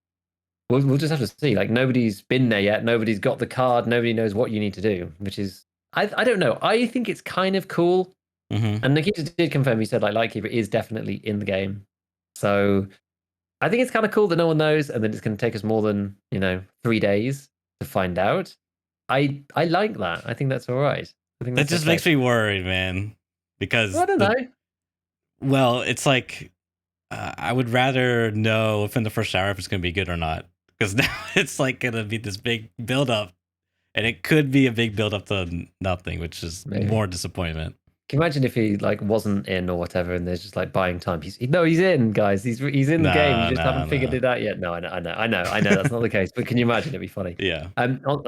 just have to see. Like nobody's been there yet. Nobody's got the card. Nobody knows what you need to do, which is I don't know. I think it's kind of cool. Mm-hmm. And Nikita did confirm. He said like Lightkeeper is definitely in the game. So I think it's kind of cool that no one knows, and then it's going to take us more than 3 days to find out. I like that. I think that's all right. I think That just makes me worried, man. Because I don't know. Well, it's like I would rather know if in the first hour if it's going to be good or not. Because now it's like going to be this big build up, and it could be a big build up to nothing, which is more disappointment. Can you imagine if he like wasn't in or whatever, and there's just like buying time? He's in, guys. He's in the game. You just haven't figured it out yet. No, I know. That's not the case. But can you imagine? It'd be funny. Yeah. I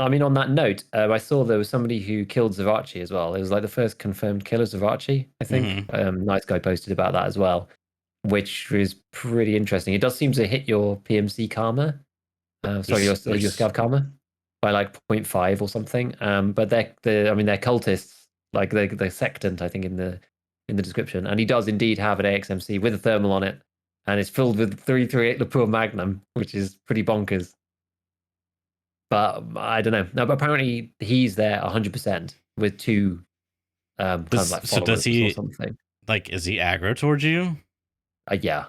mean, on that note, I saw there was somebody who killed Zavachi as well. It was like the first confirmed killer Zavachi, I think. Mm-hmm. Nice Guy posted about that as well, which was pretty interesting. It does seem to hit your PMC karma. Sorry, your scav karma by like 0.5 or something. But they're cultists. Like the sectant, I think in the description, and he does indeed have an AXMC with a thermal on it, and it's filled with 338 Lapua Magnum, which is pretty bonkers. But I don't know. No, but apparently he's there 100% with two kind of like so does he or something? Like, is he aggro towards you? Yeah.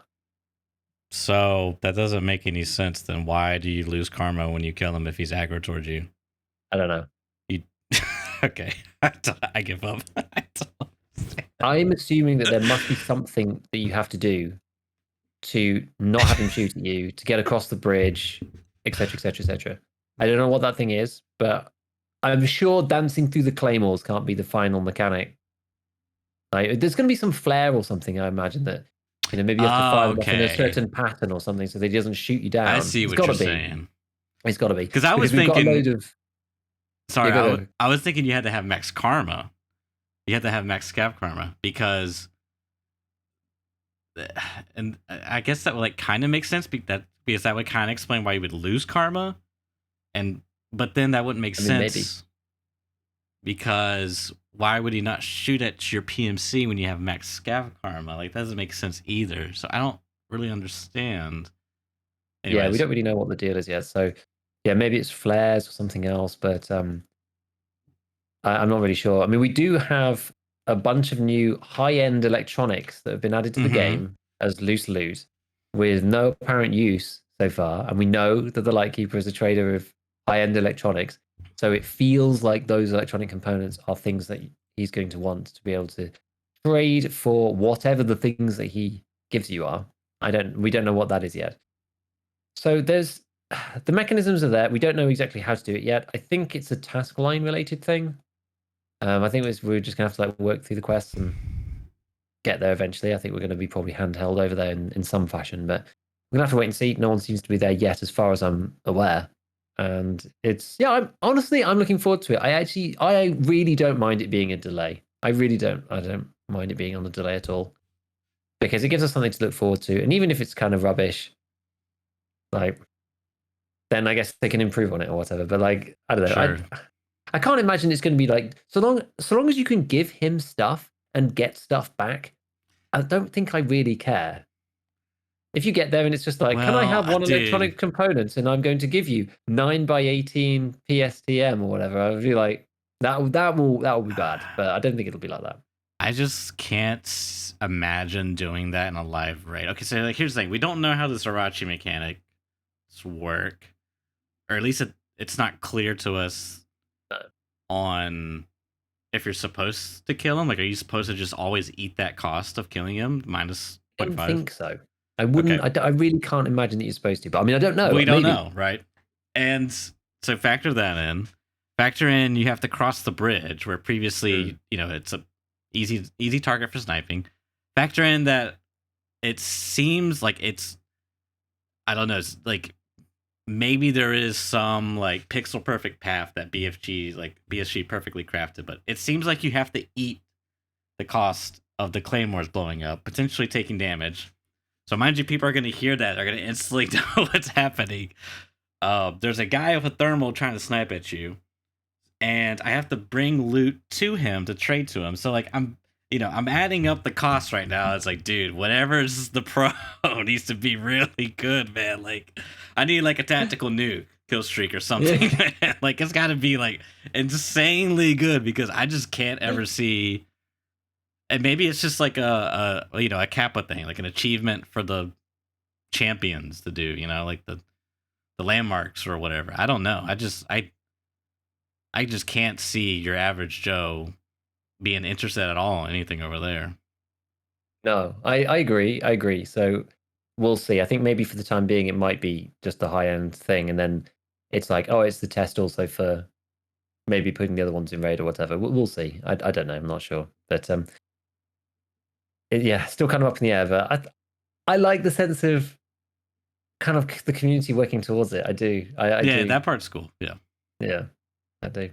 So that doesn't make any sense. Then why do you lose karma when you kill him if he's aggro towards you? I don't know. Okay, I give up. I'm assuming that there must be something that you have to do to not have him shoot at you, to get across the bridge, etc., etc., etc. I don't know what that thing is, but I'm sure dancing through the claymores can't be the final mechanic. Like, there's going to be some flare or something. I imagine that maybe you have to fire them off in a certain pattern or something, so that he doesn't shoot you down. I see what you're saying. It's got to be because I was thinking. Got a load of, sorry, I was thinking you had to have max karma. You had to have max scav karma because, and I guess that would like kind of make sense because that would kind of explain why you would lose karma, but then that wouldn't make sense maybe. Because why would he not shoot at your PMC when you have max scav karma? Like that doesn't make sense either. So I don't really understand. Anyways. Yeah, we don't really know what the deal is yet. So yeah, maybe it's flares or something else, but I'm not really sure. I mean, we do have a bunch of new high-end electronics that have been added to the game as loose loot with no apparent use so far. And we know that the Lightkeeper is a trader of high-end electronics. So it feels like those electronic components are things that he's going to want to be able to trade for whatever the things that he gives you are. We don't know what that is yet. So there's the mechanisms are there. We don't know exactly how to do it yet. I think it's a task line related thing. I think we're just gonna have to like work through the quests and get there eventually. I think we're going to be probably handheld over there in some fashion, but we're gonna have to wait and see. No one seems to be there yet, as far as I'm aware. And it's I'm looking forward to it. I really don't mind it being a delay. I really don't. I don't mind it being on a delay at all, because it gives us something to look forward to. And even if it's kind of rubbish, like then I guess they can improve on it or whatever. But like I don't know. Sure. I can't imagine it's going to be like so long as you can give him stuff and get stuff back. I don't think I really care. If you get there and it's just like, can I have one electronic component and I'm going to give you 9x18 PSTM or whatever, I would be like, that will be bad. But I don't think it'll be like that. I just can't imagine doing that in a live raid. Okay, so like here's the thing: we don't know how the Zarachi mechanics work, or at least it's not clear to us on if you're supposed to kill him. Like, are you supposed to just always eat that cost of killing him minus 0.5? I don't think so. I wouldn't. Okay. I really can't imagine that you're supposed to. But I mean, I don't know. We don't know, right? And so factor that in. Factor in you have to cross the bridge where previously, it's a easy target for sniping. Factor in that it seems like it's, I don't know, it's like maybe there is some like pixel perfect path that BSG perfectly crafted, but it seems like you have to eat the cost of the claymores blowing up, potentially taking damage. So mind you, people are going to hear that. They're going to instantly know what's happening. There's a guy with a thermal trying to snipe at you, and I have to bring loot to him to trade to him. So like I'm adding up the costs right now. It's like, dude, whatever's the pro needs to be really good, man. Like I need like a tactical nuke kill streak or something. Yeah. Like it's got to be like insanely good, because I just can't ever see. And maybe it's just like a Kappa thing, like an achievement for the champions to do, like the landmarks or whatever. I don't know. I just can't see your average Joe being interested at all in anything over there. No, I agree. So we'll see. I think maybe for the time being, it might be just a high end thing, and then it's like, oh, it's the test also for maybe putting the other ones in raid or whatever. We'll see. I don't know. I'm not sure, but still kind of up in the air. But I like the sense of kind of the community working towards it. I do. I do. That part's cool. Yeah, I do.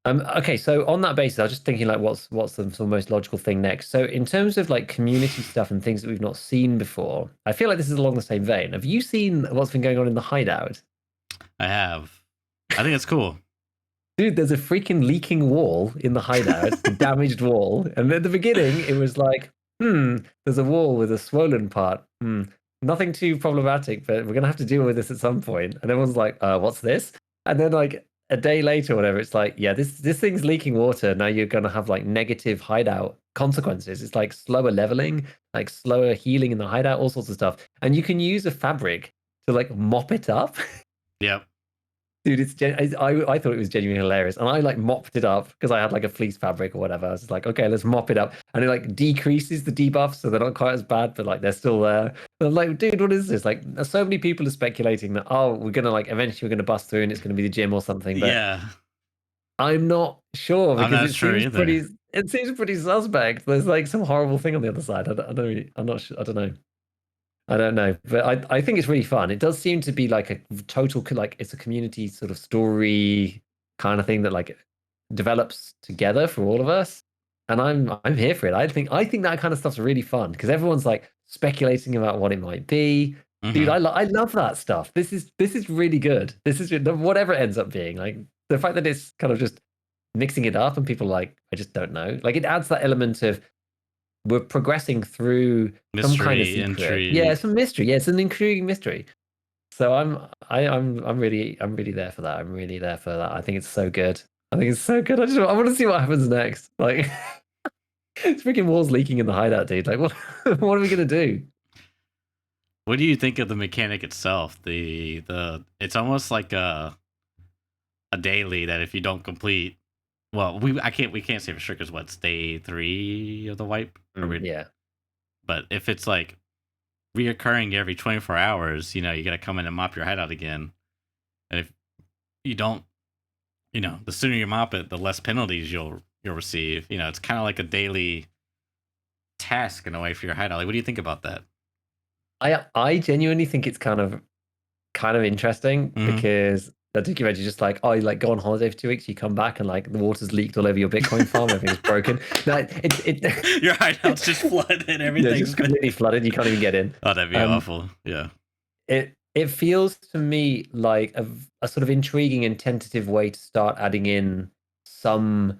Okay, so on that basis, I was just thinking like, what's the sort of most logical thing next? So in terms of like community stuff and things that we've not seen before, I feel like this is along the same vein. Have you seen what's been going on in the hideout? I have. I think it's cool. Dude, there's a freaking leaking wall in the hideout, a damaged wall. And at the beginning, it was like, there's a wall with a swollen part. Nothing too problematic, but we're going to have to deal with this at some point. And everyone's like, what's this? And then like a day later or whatever, it's like, yeah, this thing's leaking water. Now you're going to have like negative hideout consequences. It's like slower leveling, like slower healing in the hideout, all sorts of stuff. And you can use a fabric to like mop it up. Yep. Dude, I thought it was genuinely hilarious, and I like mopped it up because I had like a fleece fabric or whatever. I was like, okay, let's mop it up, and it like decreases the debuffs, so they're not quite as bad, but like they're still there. And I'm like, dude, what is this? Like, so many people are speculating that we're gonna like eventually we're gonna bust through and it's gonna be the gym or something. But yeah, I'm not sure because it seems pretty suspect. There's like some horrible thing on the other side. I'm not sure. I don't know. I don't know, but I think it's really fun. It does seem to be like a total, like it's a community sort of story kind of thing that like develops together for all of us, and I'm here for it. I think that kind of stuff's really fun because everyone's like speculating about what it might be. Mm-hmm. Dude, I love that stuff. This is really good. This is whatever it ends up being. Like the fact that it's kind of just mixing it up and people are like, I just don't know. Like it adds that element of we're progressing through mystery, some kind of secret. Intrigue. Yeah, some mystery. Yeah, it's an intriguing mystery. So I'm really there for that. I'm really there for that. I think it's so good. I think it's so good. I want to see what happens next. Like it's freaking walls leaking in the hideout, dude. Like what are we gonna do? What do you think of the mechanic itself? The it's almost like a daily that if you don't complete, well, we can't say for sure because what's day 3 of the wipe? Yeah. But if it's like reoccurring every 24 hours, you know, you got to come in and mop your hideout again. And if you don't, you know, the sooner you mop it, the less penalties you'll receive. You know, it's kind of like a daily task in a way for your hideout. Like, what do you think about that? I genuinely think it's kind of interesting because I think you imagine just like, oh, you like go on holiday for 2 weeks, you come back and like the water's leaked all over your Bitcoin farm, everything's broken. No, your hideout's just flooded, yeah, everything's just completely flooded. You can't even get in. Oh, that'd be awful. Yeah. It feels to me like a sort of intriguing and tentative way to start adding in some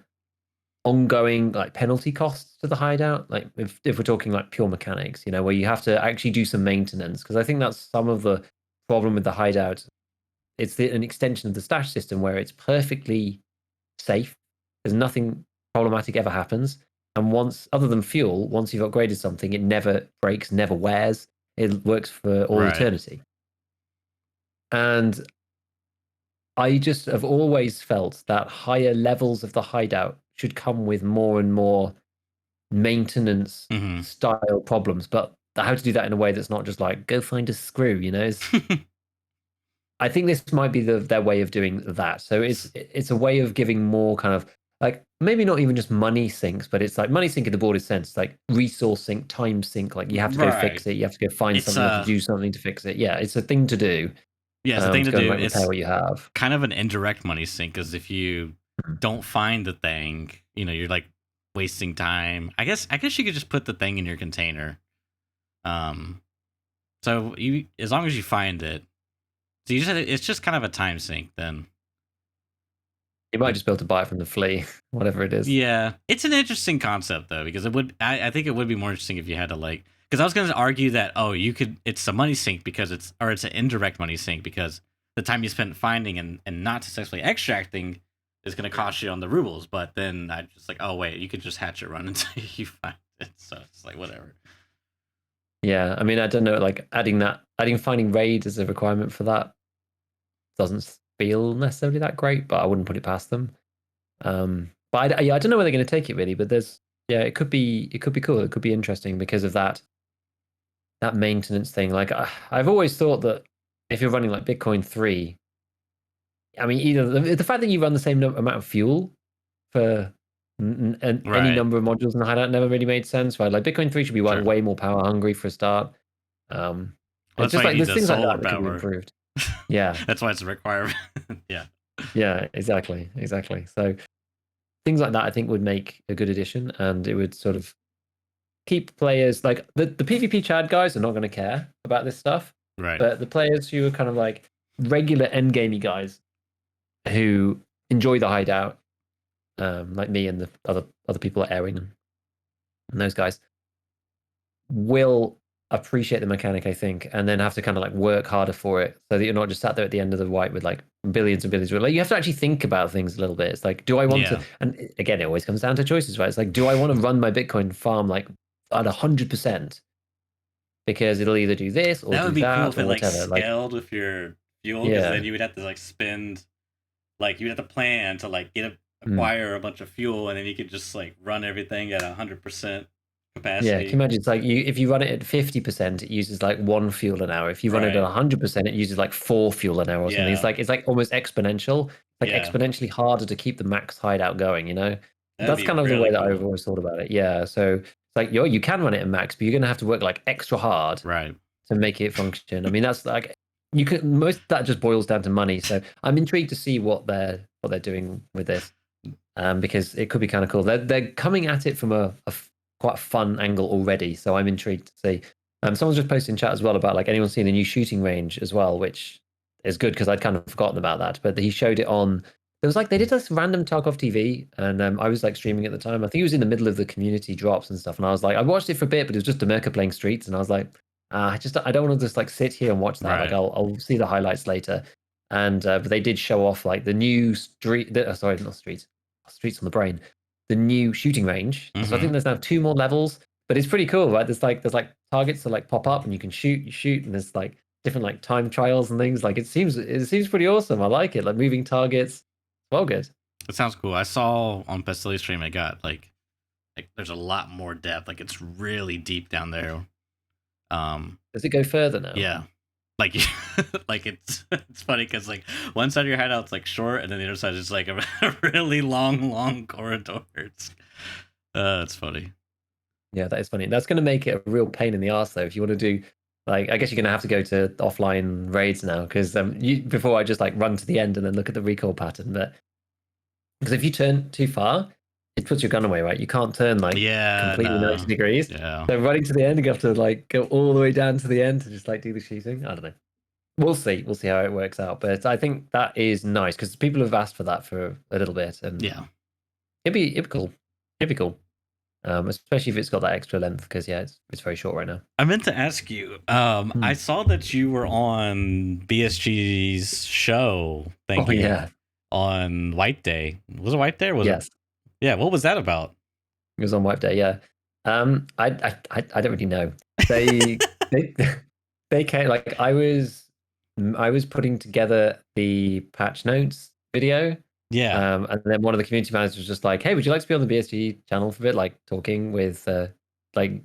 ongoing like penalty costs to the hideout. Like if we're talking like pure mechanics, you know, where you have to actually do some maintenance, because I think that's some of the problem with the hideout. It's an extension of the stash system where it's perfectly safe. There's nothing problematic ever happens. And once, other than fuel, once you've upgraded something, it never breaks, never wears. It works for all eternity. And I just have always felt that higher levels of the hideout should come with more and more maintenance style problems. But how to do that in a way that's not just like, go find a screw, you know? I think this might be their way of doing that. So it's a way of giving more kind of like, maybe not even just money sinks, but it's like money sink in the broadest sense, like resource sink, time sink. Like you have to go fix it, you have to go find something, you have to do something to fix it. Yeah, it's a thing to do. Yeah, it's a thing to go do. And, like, repair what you have. Kind of an indirect money sink, because if you don't find the thing, you know, you're like wasting time. I guess you could just put the thing in your container. So you, as long as you find it, so you just it's just kind of a time sink then. You might just be able to buy it from the flea, whatever it is. Yeah, it's an interesting concept though, because it would. I think it would be more interesting if you had to like. Because I was going to argue that it's a money sink because it's an indirect money sink because the time you spent finding and not successfully extracting is going to cost you on the rubles. But then I just like, oh wait, you could just hatch it run until you find it. So it's like whatever. Yeah, I mean, I don't know, like adding finding raid as a requirement for that doesn't feel necessarily that great, but I wouldn't put it past them. But I don't know where they're going to take it really. But it could be cool. It could be interesting because of that maintenance thing. Like I've always thought that if you're running like Bitcoin 3, I mean, either the fact that you run the same amount of fuel for any number of modules in the hideout never really made sense, right? Like Bitcoin 3 should be way more power hungry for a start. It's just like there's things like that can be improved. Yeah, that's why it's a requirement. Yeah, exactly. So things like that I think would make a good addition, and it would sort of keep players like the PvP Chad guys are not going to care about this stuff, right? But the players who are kind of like regular endgamey guys who enjoy the hideout, like me and the other people at Airing and those guys, will appreciate the mechanic, I think, and then have to kind of like work harder for it, so that you're not just sat there at the end of the wipe with like billions and billions. Like you have to actually think about things a little bit. It's like, do I want to? And again, it always comes down to choices, right? It's like, do I want to run my Bitcoin farm like at 100%? Because it'll either do this or that would do be that cool if or it like whatever. Scaled with your fuel, because then you would have to like spend, like you'd have to plan to like acquire a bunch of fuel, and then you could just like run everything at 100% capacity. Yeah, can you imagine? It's like if you run it at 50%, it uses like 1 fuel an hour. If you run it at 100%, it uses like 4 fuel an hour or something. It's like almost exponential. Like exponentially harder to keep the max hideout going. You know, that's kind of the way that I've always thought about it. Yeah, so it's like you can run it at max, but you're gonna have to work like extra hard, to make it function. I mean, that's like most of that just boils down to money. So I'm intrigued to see what they're doing with this, because it could be kind of cool. They're coming at it from a quite a fun angle already, so I'm intrigued to see. Someone's just posted in chat as well about like anyone seeing the new shooting range as well, which is good because I'd kind of forgotten about that. But he showed it on. There was like they did this random Tarkov TV, and I was like streaming at the time. I think it was in the middle of the community drops and stuff, and I was like, I watched it for a bit, but it was just America playing Streets, and I was like, I don't want to just like sit here and watch that. Like I'll see the highlights later. And but they did show off like the new Streets on the Brain, the new shooting range. So I think there's now 2 more levels, but it's pretty cool, right? There's like targets that like pop up and you can shoot, and there's like different like time trials and things. Like it seems pretty awesome. I like it. Like moving targets. Well, good. It sounds cool. I saw on Pestily stream it got like there's a lot more depth. Like it's really deep down there. Does it go further now? Yeah. Like like it's funny because like one side of your hideout's like short and then the other side is like a really long corridor. It's funny. Yeah, that is funny. That's going to make it a real pain in the ass, though. If you want to do, like, I guess you're going to have to go to offline raids now because before I just like run to the end and then look at the recoil pattern. But because if you turn too far, it puts your gun away, right? You can't turn like completely 90 degrees. Yeah. So running to the end, you have to like go all the way down to the end to just like do the shooting. I don't know. We'll see. We'll see how it works out. But I think that is nice because people have asked for that for a little bit, and yeah, it'd be cool. It'd be cool. Especially if it's got that extra length, because yeah, it's very short right now. I meant to ask you. I saw that you were on BSG's show. Thank you. Yeah. On White Day. Was it White Day? Or was Yes. it? Yeah. What was that about? It was on White Day. Yeah. I don't really know. They they came like I was putting together the patch notes video. Yeah. And then one of the community managers was just like, "Hey, would you like to be on the BSG channel for a bit, like talking with like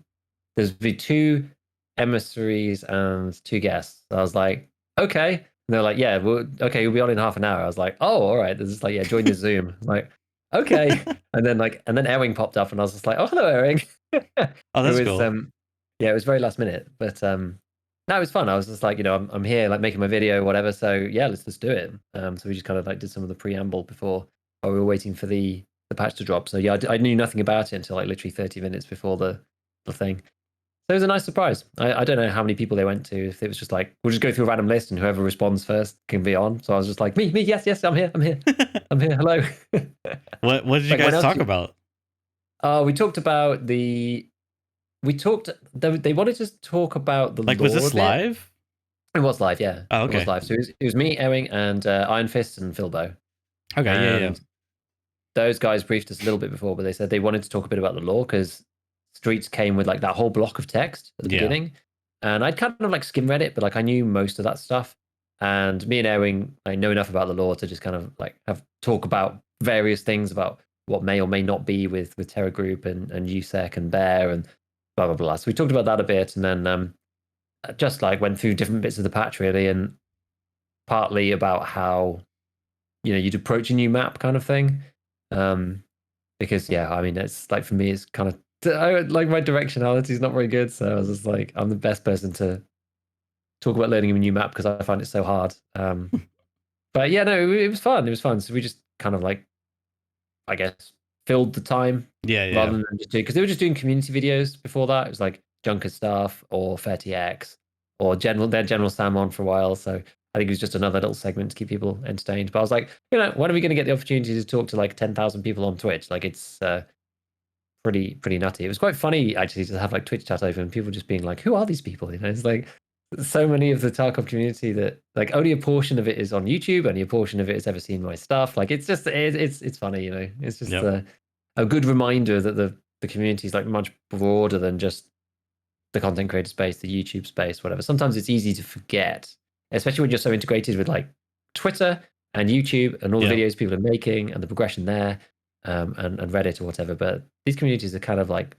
there's be 2 emissaries and 2 guests." So I was like, "Okay." And they're like, "Yeah, well, okay, we'll be on in half an hour." I was like, "Oh, all right." This is like, "Yeah, join the Zoom." I'm like, "Okay." and then Ewing popped up, and I was just like, "Oh, hello, Ewing." Oh, that's it was, cool. yeah, it was very last minute, but no, it was fun. I was just like, I'm here, like making my video, whatever. So yeah, let's do it. So we just kind of like did some of the preamble before while we were waiting for the patch to drop. So yeah, I knew nothing about it until like literally 30 minutes before the thing. So it was a nice surprise. I don't know how many people they went to. If it was just like, we'll just go through a random list and whoever responds first can be on. So I was just like, me, yes, I'm here. I'm here. Hello. What did you guys talk about? We talked about they wanted to talk about the like, was this live? It was live, yeah. Oh, okay. It was live. So it was me, Ewing, and Iron Fist and Philbo. Okay, yeah. Those guys briefed us a little bit before, but they said they wanted to talk a bit about the lore because Streets came with like that whole block of text at the beginning. And I'd kind of like skim read it, but like I knew most of that stuff. And me and Ewing, I know enough about the lore to just kind of like talk about various things about what may or may not be with Terra Group and USEC and Bear and blah, blah, blah. So we talked about that a bit and then just like went through different bits of the patch really, and partly about how, you'd approach a new map kind of thing. Because yeah, I mean, it's like for me, it's kind of like my directionality is not very good. So I was just like, I'm the best person to talk about learning a new map because I find it so hard. But yeah, no, it was fun. It was fun. So we just kind of like, I guess, filled the time. Yeah. Rather than just doing, because they were just doing community videos before that. It was like Junker stuff or FairTX or General Sam on for a while. So I think it was just another little segment to keep people entertained. But I was like, when are we going to get the opportunity to talk to like 10,000 people on Twitch? Like it's pretty nutty. It was quite funny actually to have like Twitch chat open and people just being like, who are these people? It's like so many of the Tarkov community that like only a portion of it is on YouTube, only a portion of it has ever seen my stuff. Like it's just it's funny, It's just a good reminder that the community is like much broader than just the content creator space, the YouTube space, whatever. Sometimes it's easy to forget, especially when you're so integrated with like Twitter and YouTube and all the videos people are making and the progression there, and Reddit or whatever. But these communities are kind of like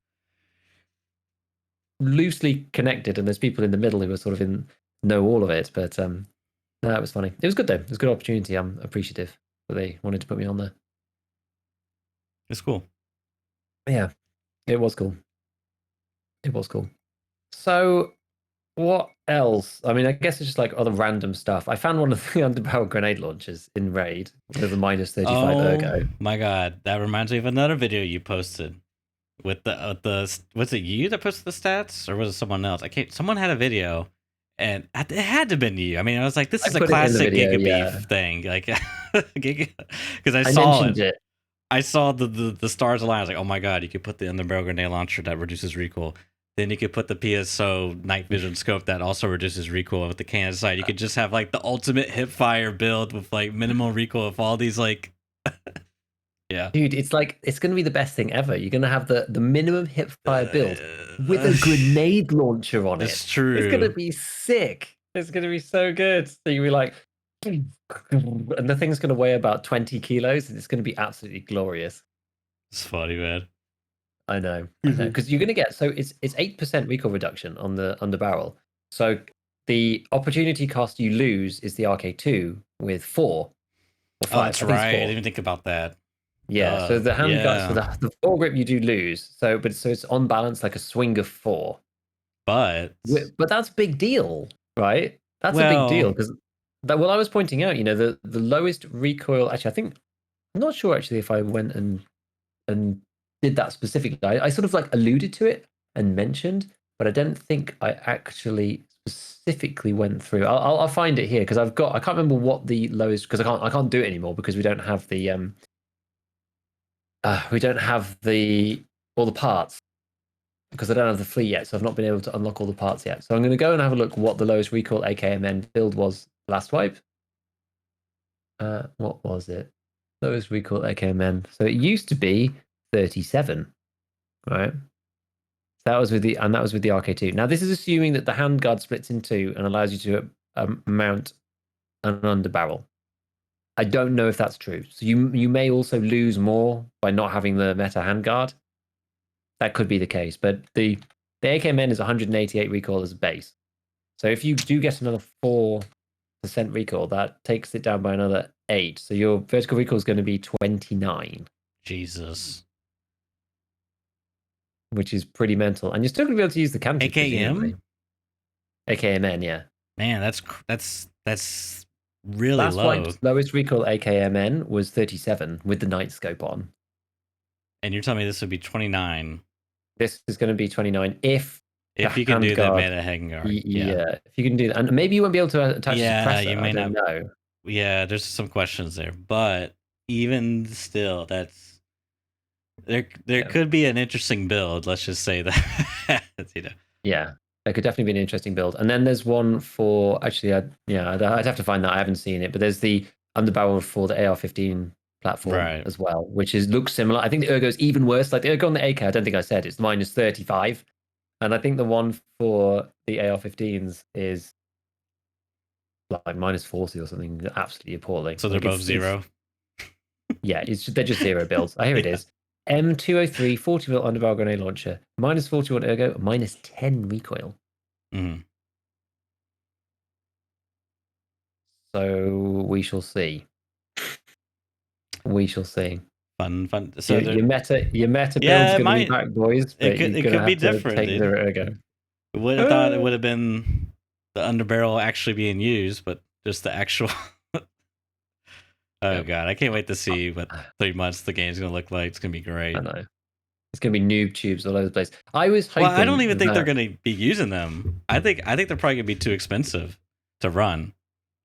loosely connected, and there's people in the middle who are sort of know all of it. But no, it was funny. It was good though. It was a good opportunity. I'm appreciative that they wanted to put me on there. It's cool. Yeah, it was cool. It was cool. So what else? I mean, I guess it's just like other random stuff. I found one of the underbarrel grenade launchers in Raid with a minus 35 ergo. My God, that reminds me of another video you posted with the was it you that posted the stats or was it someone else? Someone had a video and it had to have been you. I mean, I was like, this is a classic GigaBeef thing. Like, because I saw it. I saw the stars align. I was like, oh my God, you could put the underbarrel grenade launcher that reduces recoil. Then you could put the PSO night vision scope that also reduces recoil with the cannon sight. You could just have like the ultimate hip fire build with like minimal recoil of all these like yeah. Dude, it's like it's gonna be the best thing ever. You're gonna have the minimum hip fire build with a grenade launcher on it. It's true. It's gonna be sick. It's gonna be so good. So you'll be like, and the thing's going to weigh about 20 kilos, and it's going to be absolutely glorious. It's funny, man. I know, because you're going to get it's 8% recoil reduction on the underbarrel. So the opportunity cost you lose is the RK2 with 4 or 5. Oh, that's I think it's right. I 4. didn't even think about that. Yeah, so the handguard, so Yeah. the foregrip you do lose. So it's on balance like a swing of 4. But But that's a big deal, right? That's a big deal well, because well, I was pointing out, the lowest recoil. Actually, I think I'm not sure actually if I went and did that specifically. I sort of like alluded to it and mentioned, but I don't think I actually specifically went through. I'll find it here because I can't remember what the lowest, because I can't do it anymore because we don't have the all the parts, because I don't have the fleet yet, so I've not been able to unlock all the parts yet. So I'm going to go and have a look what the lowest recoil AKMN build was last wipe. What was it? Lowest recoil AKMN. So it used to be 37, right? That was with the RK2. Now this is assuming that the handguard splits in 2 and allows you to mount an underbarrel. I don't know if that's true. So you may also lose more by not having the meta handguard. That could be the case, but the AKMN is 188 recoil as a base. So if you do get another 4% recoil, that takes it down by another 8. So your vertical recoil is going to be 29. Jesus. Which is pretty mental. And you're still going to be able to use the canopy, presumably. AKMN, yeah. Man, that's really low. Lowest recoil AKMN was 37 with the night scope on. And you're telling me this would be 29. This is going to be 29 if you can do the meta handguard. Yeah, if you can do that. And maybe you won't be able to attach a suppressor. You may I don't know. Yeah, there's some questions there. But even still, that's there could be an interesting build, let's just say that. Yeah, that could definitely be an interesting build. And then there's one for, actually, I'd have to find that. I haven't seen it, but there's the underbarrel for the AR-15 platform as well, which looks similar. I think the Ergo is even worse. Like the Ergo on the AK, I don't think I said it's minus 35, and I think the one for the AR-15s is like minus 40 or something. Absolutely appalling. So they're both 0. Yeah, they're just 0 builds. Here it is. M203 40 mil underbarrel grenade launcher, minus 41 Ergo, minus 10 recoil. Mm-hmm. So we shall see. We shall see. Fun. So your meta build's going to be back, boys. But it could be different. Take 0 Ergo. Would have thought it would have been the underbarrel actually being used, but just the actual. Oh god, I can't wait to see what 3 months the game's gonna look like. It's gonna be great. I know. It's gonna be noob tubes all over the place. I was hoping. Well, I don't even think they're gonna be using them. I think they're probably gonna be too expensive to run.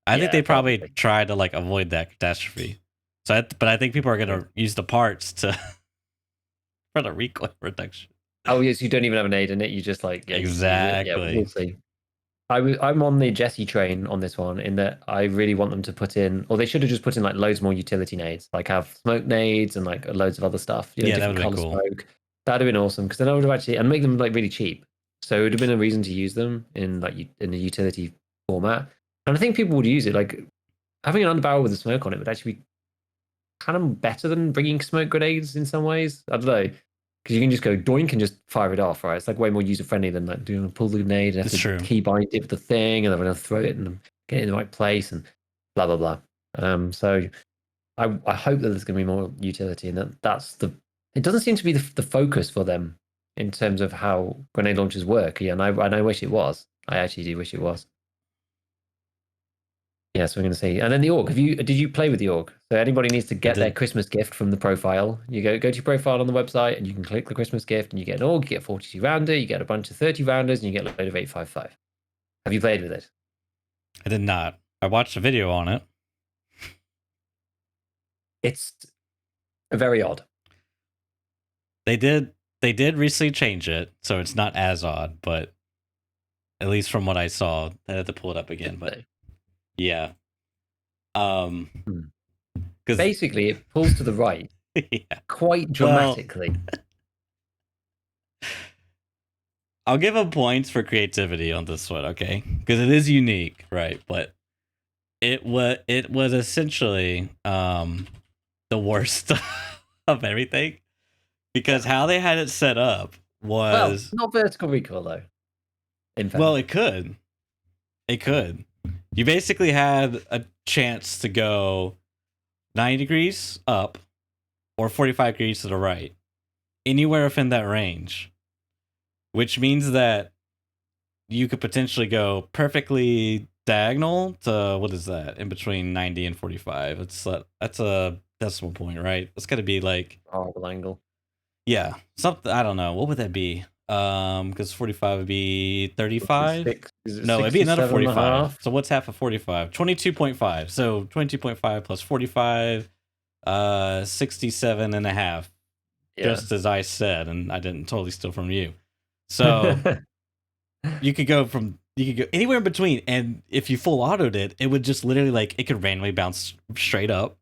I think they probably try to like avoid that catastrophe. So, but I think people are gonna use the parts for the recoil reduction. Oh yes, you don't even have an aid in it. You just like exactly. We'll see. I'm on the Jesse train on this one, in that I really want them to put in, or they should have just put in like loads more utility nades, like have smoke nades and like loads of other stuff. That would have been cool. Smoke. That'd have been awesome, because then I would have actually, and make them like really cheap. So it would have been a reason to use them in in the utility format. And I think people would use it. Like having an underbarrel with a smoke on it would actually be kind of better than bringing smoke grenades in some ways. I don't know. Because you can just go doink and just fire it off, right? It's like way more user friendly than like doing a pull the grenade and have to key bind it with the thing, and then we're gonna throw it and get it in the right place and blah blah blah. So I hope that there's gonna be more utility, and that's it doesn't seem to be the focus for them in terms of how grenade launchers work. Yeah, and I wish it was. I actually do wish it was. Yeah, so we're going to see. And then the org. Did you play with the org? So anybody needs to get their Christmas gift from the profile. You go to your profile on the website, and you can click the Christmas gift, and you get an org. You get a 42 rounder. You get a bunch of 30 rounders, and you get a load of 855. Have you played with it? I did not. I watched a video on it. It's very odd. They did recently change it, so it's not as odd, but at least from what I saw, I had to pull it up again. But yeah, basically it pulls to the right, quite dramatically. I'll give them points for creativity on this one, okay? Because it is unique, right? But it was essentially the worst of everything, because how they had it set up Well, was, not vertical recoil though. In fact, well, it could. You basically had a chance to go 90 degrees up or 45 degrees to the right, anywhere within that range, which means that you could potentially go perfectly diagonal to, what is that, in between 90 and 45. That's a decimal point, right? It's got to be like, horrible angle. yeah, something, I don't know, what would that be? Because 45 would be 35. Is it No, it'd be another 67 and a 45. half? So what's half of 45? 22.5. So 22.5 plus 45, 67 and a half. Yeah. Just as I said, and I didn't totally steal from you. So you could go anywhere in between, and if you full autoed it, it would just literally, like, it could randomly bounce straight up,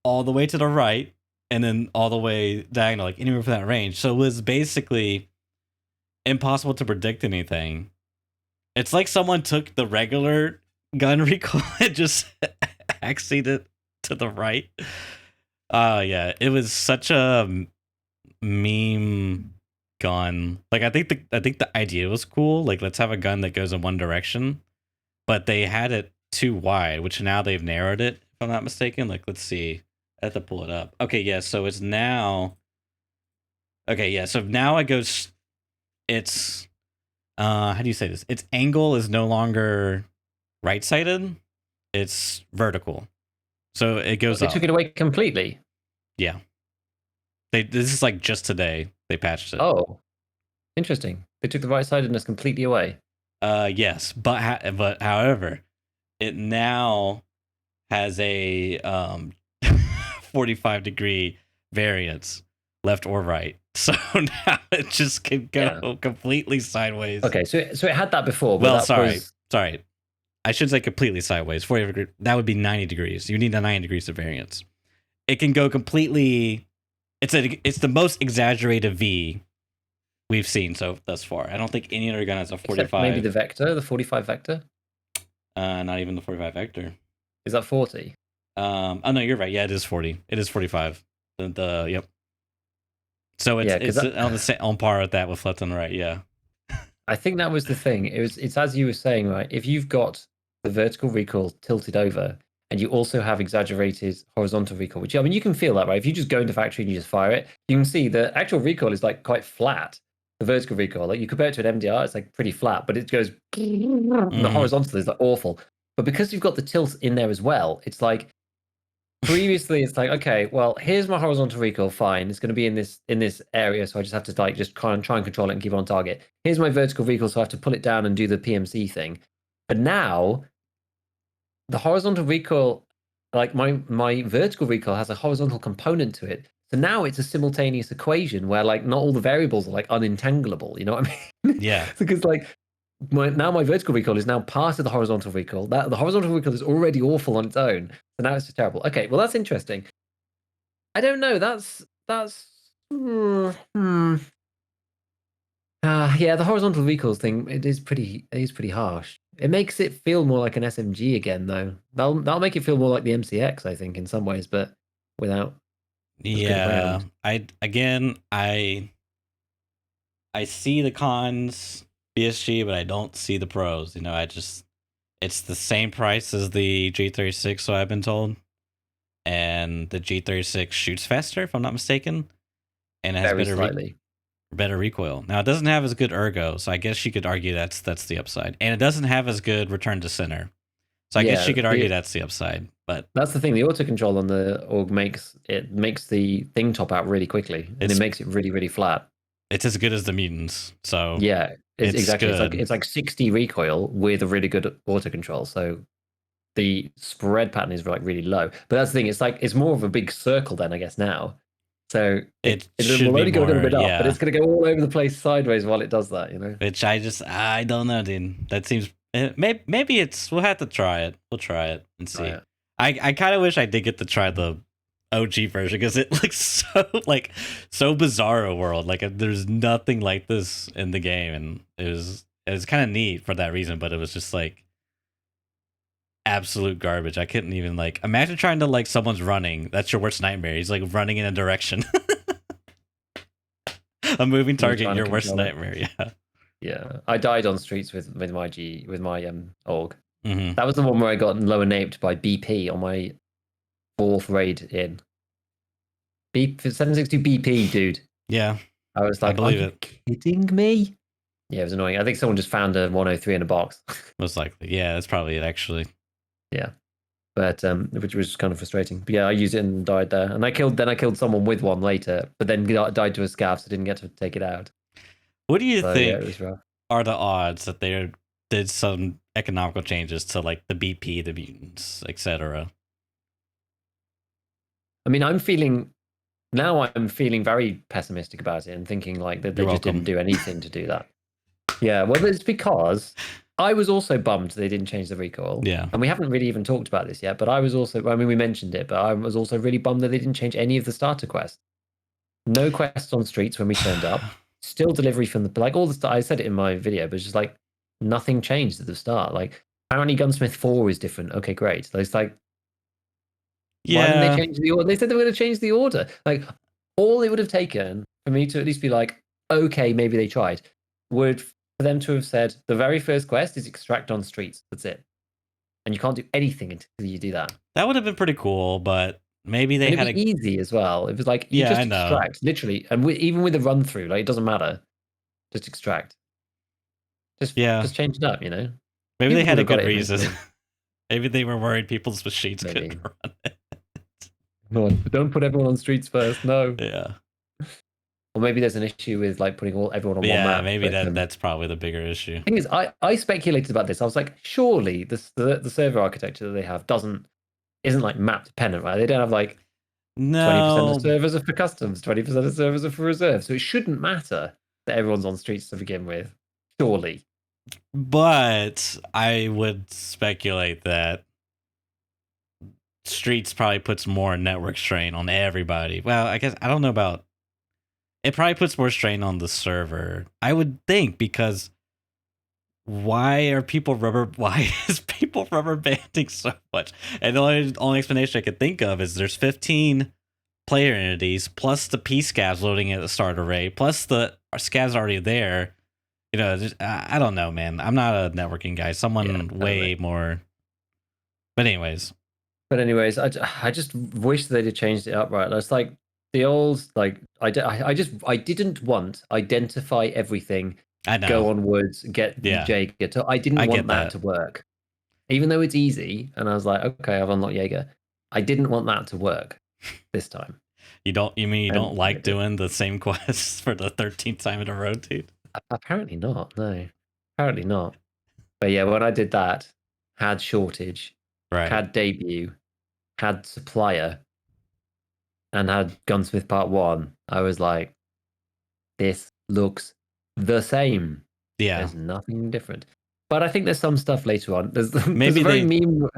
all the way to the right, and then all the way diagonal, like anywhere from that range. So it was basically impossible to predict anything. It's like someone took the regular gun recoil and just axed it to the right. Yeah, it was such a meme gun. Like, I think the idea was cool. Like, let's have a gun that goes in one direction, but they had it too wide, which now they've narrowed it, if I'm not mistaken. Like, let's see. I have to pull it up. Okay, yeah, so it's now. Okay, yeah, so now it goes. It's how do you say this? Its angle is no longer right-sided. It's vertical. So it goes They up. took it away completely. Yeah. This is like just today they patched it. Oh, interesting. They took the right-sidedness completely away. Yes, but however, it now has a 45-degree variance, left or right. So now it just can go completely sideways. Okay, so it had that before. But Well, that sorry. I should say completely sideways. 45 degrees. That would be 90 degrees. You need a 90 degrees of variance. It can go completely. It's the most exaggerated V we've seen thus far. I don't think any other gun has a 45. Except maybe the vector, the 45 vector. Not even the 45 vector. Is that 40? Oh no, you're right. Yeah, it is 40. It is 45. Yep. So it's on par with that with left and right. Yeah. I think that was the thing. It's as you were saying, right? If you've got the vertical recoil tilted over, and you also have exaggerated horizontal recoil, which, I mean, you can feel that, right? If you just go into factory and you just fire it, you can see the actual recoil is like quite flat. The vertical recoil, like you compare it to an MDR, it's like pretty flat, but it goes. The horizontal is like awful. But because you've got the tilt in there as well, it's like previously it's like, okay, well, here's my horizontal recoil, fine. It's going to be in this area, so I just have to like just try and control it and keep it on target. Here's my vertical recoil, so I have to pull it down and do the PMC thing. But now the horizontal recoil, like my vertical recoil has a horizontal component to it. So now it's a simultaneous equation where like not all the variables are like unentangleable. You know what I mean? Yeah. Because like my vertical recoil is now part of the horizontal recoil. That the horizontal recoil is already awful on its own. So now it's just terrible. Okay, well, that's interesting. I don't know. That's yeah, the horizontal recoils thing, it is pretty harsh. It makes it feel more like an SMG again, though. That'll make it feel more like the MCX, I think, in some ways, but without. Yeah, I see the cons, BSG, but I don't see the pros. You know, it's the same price as the G36, so I've been told, and the G36 shoots faster, if I'm not mistaken, and it has better recoil. Now, it doesn't have as good ergo, so I guess you could argue that's the upside, and it doesn't have as good return to center. So I guess you could argue that's the upside, but that's the thing. The auto control on the AUG makes the thing top out really quickly, and it makes it really, really flat. It's as good as the mutants. So yeah, it's exactly. Good. It's like 60 recoil with a really good auto control. So the spread pattern is like really low. But that's the thing. It's like it's more of a big circle then, I guess now. So it will only go a little bit up, but it's going to go all over the place sideways while it does that. You know, which I don't know, dude. That seems. Maybe we'll have to try it. We'll try it and see. Oh, yeah. I kind of wish I did get to try the OG version because it looks so bizarro world. Like there's nothing like this in the game, and it was kind of neat for that reason. But it was just like absolute garbage. I couldn't even like imagine trying to like someone's running. That's your worst nightmare. He's like running in a direction. A moving target, your worst nightmare. Yeah. Yeah, I died on streets with my org. Mm-hmm. That was the one where I got lower naped by BP on my 4th raid in. 762 BP, dude. Yeah. I was like, believe are you it. kidding me? Yeah, it was annoying. I think someone just found a 103 in a box. Most likely. Yeah, that's probably it actually. Yeah. But which was kind of frustrating. But yeah, I used it and died there. And I killed someone with one later, but then died to a scav, so I didn't get to take it out. What do you think yeah, it was rough. are the odds that they did some economical changes to like the BP, the mutants, etc.? I mean, I'm feeling very pessimistic about it and thinking like that they just didn't do anything to do that. Yeah, well, it's because I was also bummed they didn't change the recoil. Yeah. And we haven't really even talked about this yet, but I was also, I mean, we mentioned it, but I was also really bummed that they didn't change any of the starter quests. No quests on streets when we turned up. Still delivery from the, like all the, I said it in my video, but it's just like nothing changed at the start. Like apparently Gunsmith 4 is different. Okay, great. So it's like, why didn't they change the order? They said they were going to change the order. Like all it would have taken for me to at least be like, okay, maybe they tried, would for them to have said the very first quest is extract on streets. That's it. And you can't do anything until you do that. That would have been pretty cool, but maybe they had easy as well. It was like you just extract literally, and even with the run through, like it doesn't matter. Just extract. Just change it up, you know. Maybe they had a good reason. Maybe they were worried people's machines couldn't run it. No, don't put everyone on streets first. No. Yeah. Or maybe there's an issue with like putting everyone on one map. Yeah, maybe that's probably the bigger issue. The thing is, I speculated about this. I was like, surely the server architecture that they have isn't like map dependent, right? They don't have like 20% of servers are for customs, 20% of servers are for reserve. So it shouldn't matter that everyone's on streets to begin with. Surely. But I would speculate that streets probably puts more network strain on everybody. Well, I guess I don't know about. It probably puts more strain on the server, I would think, because why is people rubber banding so much? And the only explanation I could think of is there's 15 player entities plus the P scavs loading at the start array plus the scavs already there. You know, I don't know, man. I'm not a networking guy. Someone way more. But anyways, I just wish they'd have changed it up right. It's like the old like I didn't want identify everything. I know. Go onwards, get Jaeger. I didn't want that to work, even though it's easy. And I was like, okay, I've unlocked Jaeger. I didn't want that to work this time. You don't like doing the same quests for the 13th time in a row, dude? Apparently not. No, apparently not. But yeah, when I did that, had shortage, had debut, had supplier, and had Gunsmith Part 1, I was like, this looks the same. Yeah. There's nothing different. But I think there's some stuff later on. There's maybe there's a very meme.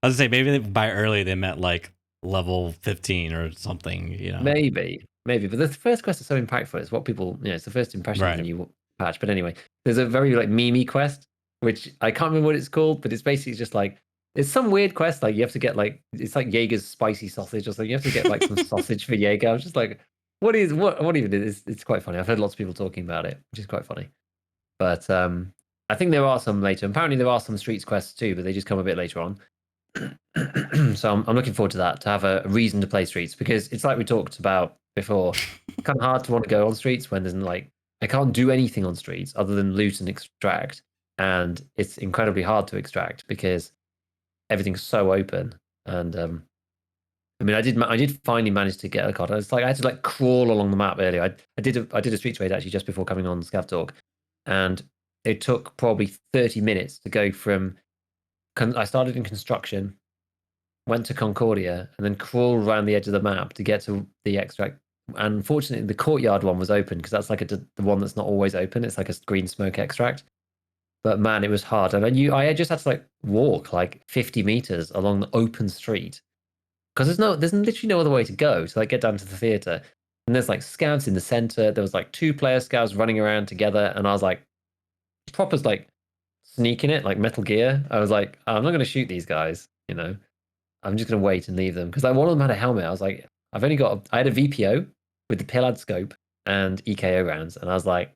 I was gonna say maybe by early they meant like level 15 or something, you know. Maybe. But the first quest is so impactful. It's what people, it's the first impression of the new patch. But anyway, there's a very like meme quest, which I can't remember what it's called, but it's basically just like it's some weird quest. Like you have to get like it's like Jaeger's spicy sausage or something. You have to get like some sausage for Jaeger. I was just like, what even is? It's quite funny. I've heard lots of people talking about it, which is quite funny. But I think there are some later. Apparently there are some streets quests too, but they just come a bit later on. So I'm looking forward to that, to have a reason to play streets, because it's like we talked about before. It's kind of hard to want to go on streets when there's like I can't do anything on streets other than loot and extract, and it's incredibly hard to extract because everything's so open. And I mean, I did finally manage to get a card. It's like I had to like crawl along the map earlier. I did a streets raid actually just before coming on ScavTalk, and it took probably 30 minutes to go from. I started in construction, went to Concordia, and then crawled around the edge of the map to get to the extract. And unfortunately, the courtyard one was open because that's like the one that's not always open. It's like a green smoke extract. But man, it was hard. And I just had to like walk like 50 meters along the open street because there's literally no other way to go to like get down to the theater. And there's like scouts in the center. There was like 2 player scouts running around together, and I was like, proper like sneaking it like Metal Gear. I was like, I'm not going to shoot these guys. You know, I'm just going to wait and leave them because like one of them had a helmet. I was like, I had a VPO with the Pillad scope and EKO rounds, and I was like,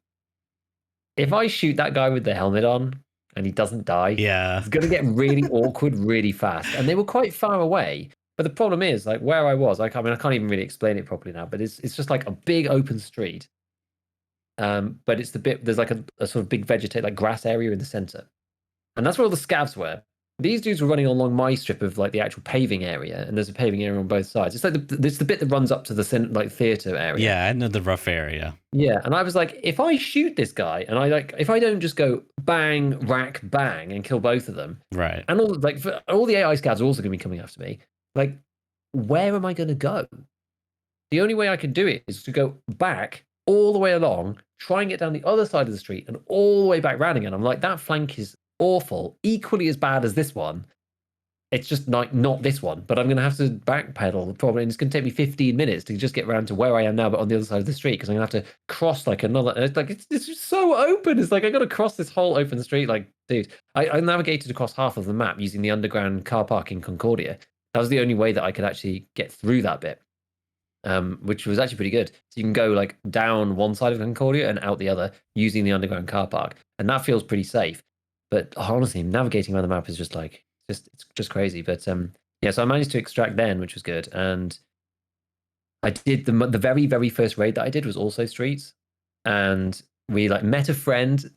if I shoot that guy with the helmet on and he doesn't die, Yeah. it's going to get really awkward really fast. And they were quite far away. But the problem is, like where I was, like I mean, I can't even really explain it properly now. But it's just like a big open street. But it's the bit there's like a sort of big vegetated like grass area in the center, and that's where all the scavs were. These dudes were running along my strip of like the actual paving area, and there's a paving area on both sides. It's like it's the bit that runs up to the like theater area. Yeah, I know the rough area. Yeah, and I was like, if I shoot this guy, and if I don't just go bang, rack, bang, and kill both of them, right? And all the AI scavs are also going to be coming after me. Like, where am I going to go? The only way I can do it is to go back all the way along, try and get down the other side of the street, and all the way back round again. I'm like, that flank is awful, equally as bad as this one. It's just like not this one, but I'm going to have to backpedal probably, and it's going to take me 15 minutes to just get around to where I am now, but on the other side of the street, because I'm going to have to cross like another. It's like it's just so open. It's like I got to cross this whole open street. Like, dude, I navigated across half of the map using the underground car park in Concordia. That was the only way that I could actually get through that bit, which was actually pretty good. So you can go like down one side of Concordia and out the other using the underground car park, and that feels pretty safe. But honestly, navigating around the map is just like it's just crazy. But yeah, so I managed to extract then, which was good, and I did the very very first raid that I did was also streets, and we like met a friend.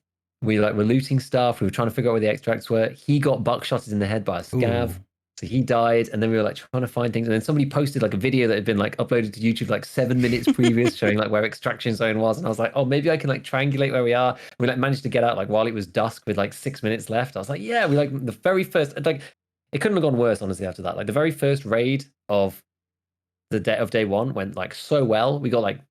We like were looting stuff. We were trying to figure out where the extracts were. He got buckshotted in the head by a scav. Ooh. So he died, and then we were like trying to find things, and then somebody posted like a video that had been like uploaded to YouTube like 7 minutes previous, showing like where extraction zone was, and I was like, oh, maybe I can like triangulate where we are. We like managed to get out like while it was dusk with like 6 minutes left. I was like, yeah, we like the very first like it couldn't have gone worse honestly after that. Like the very first raid of the day one went like so well. We got like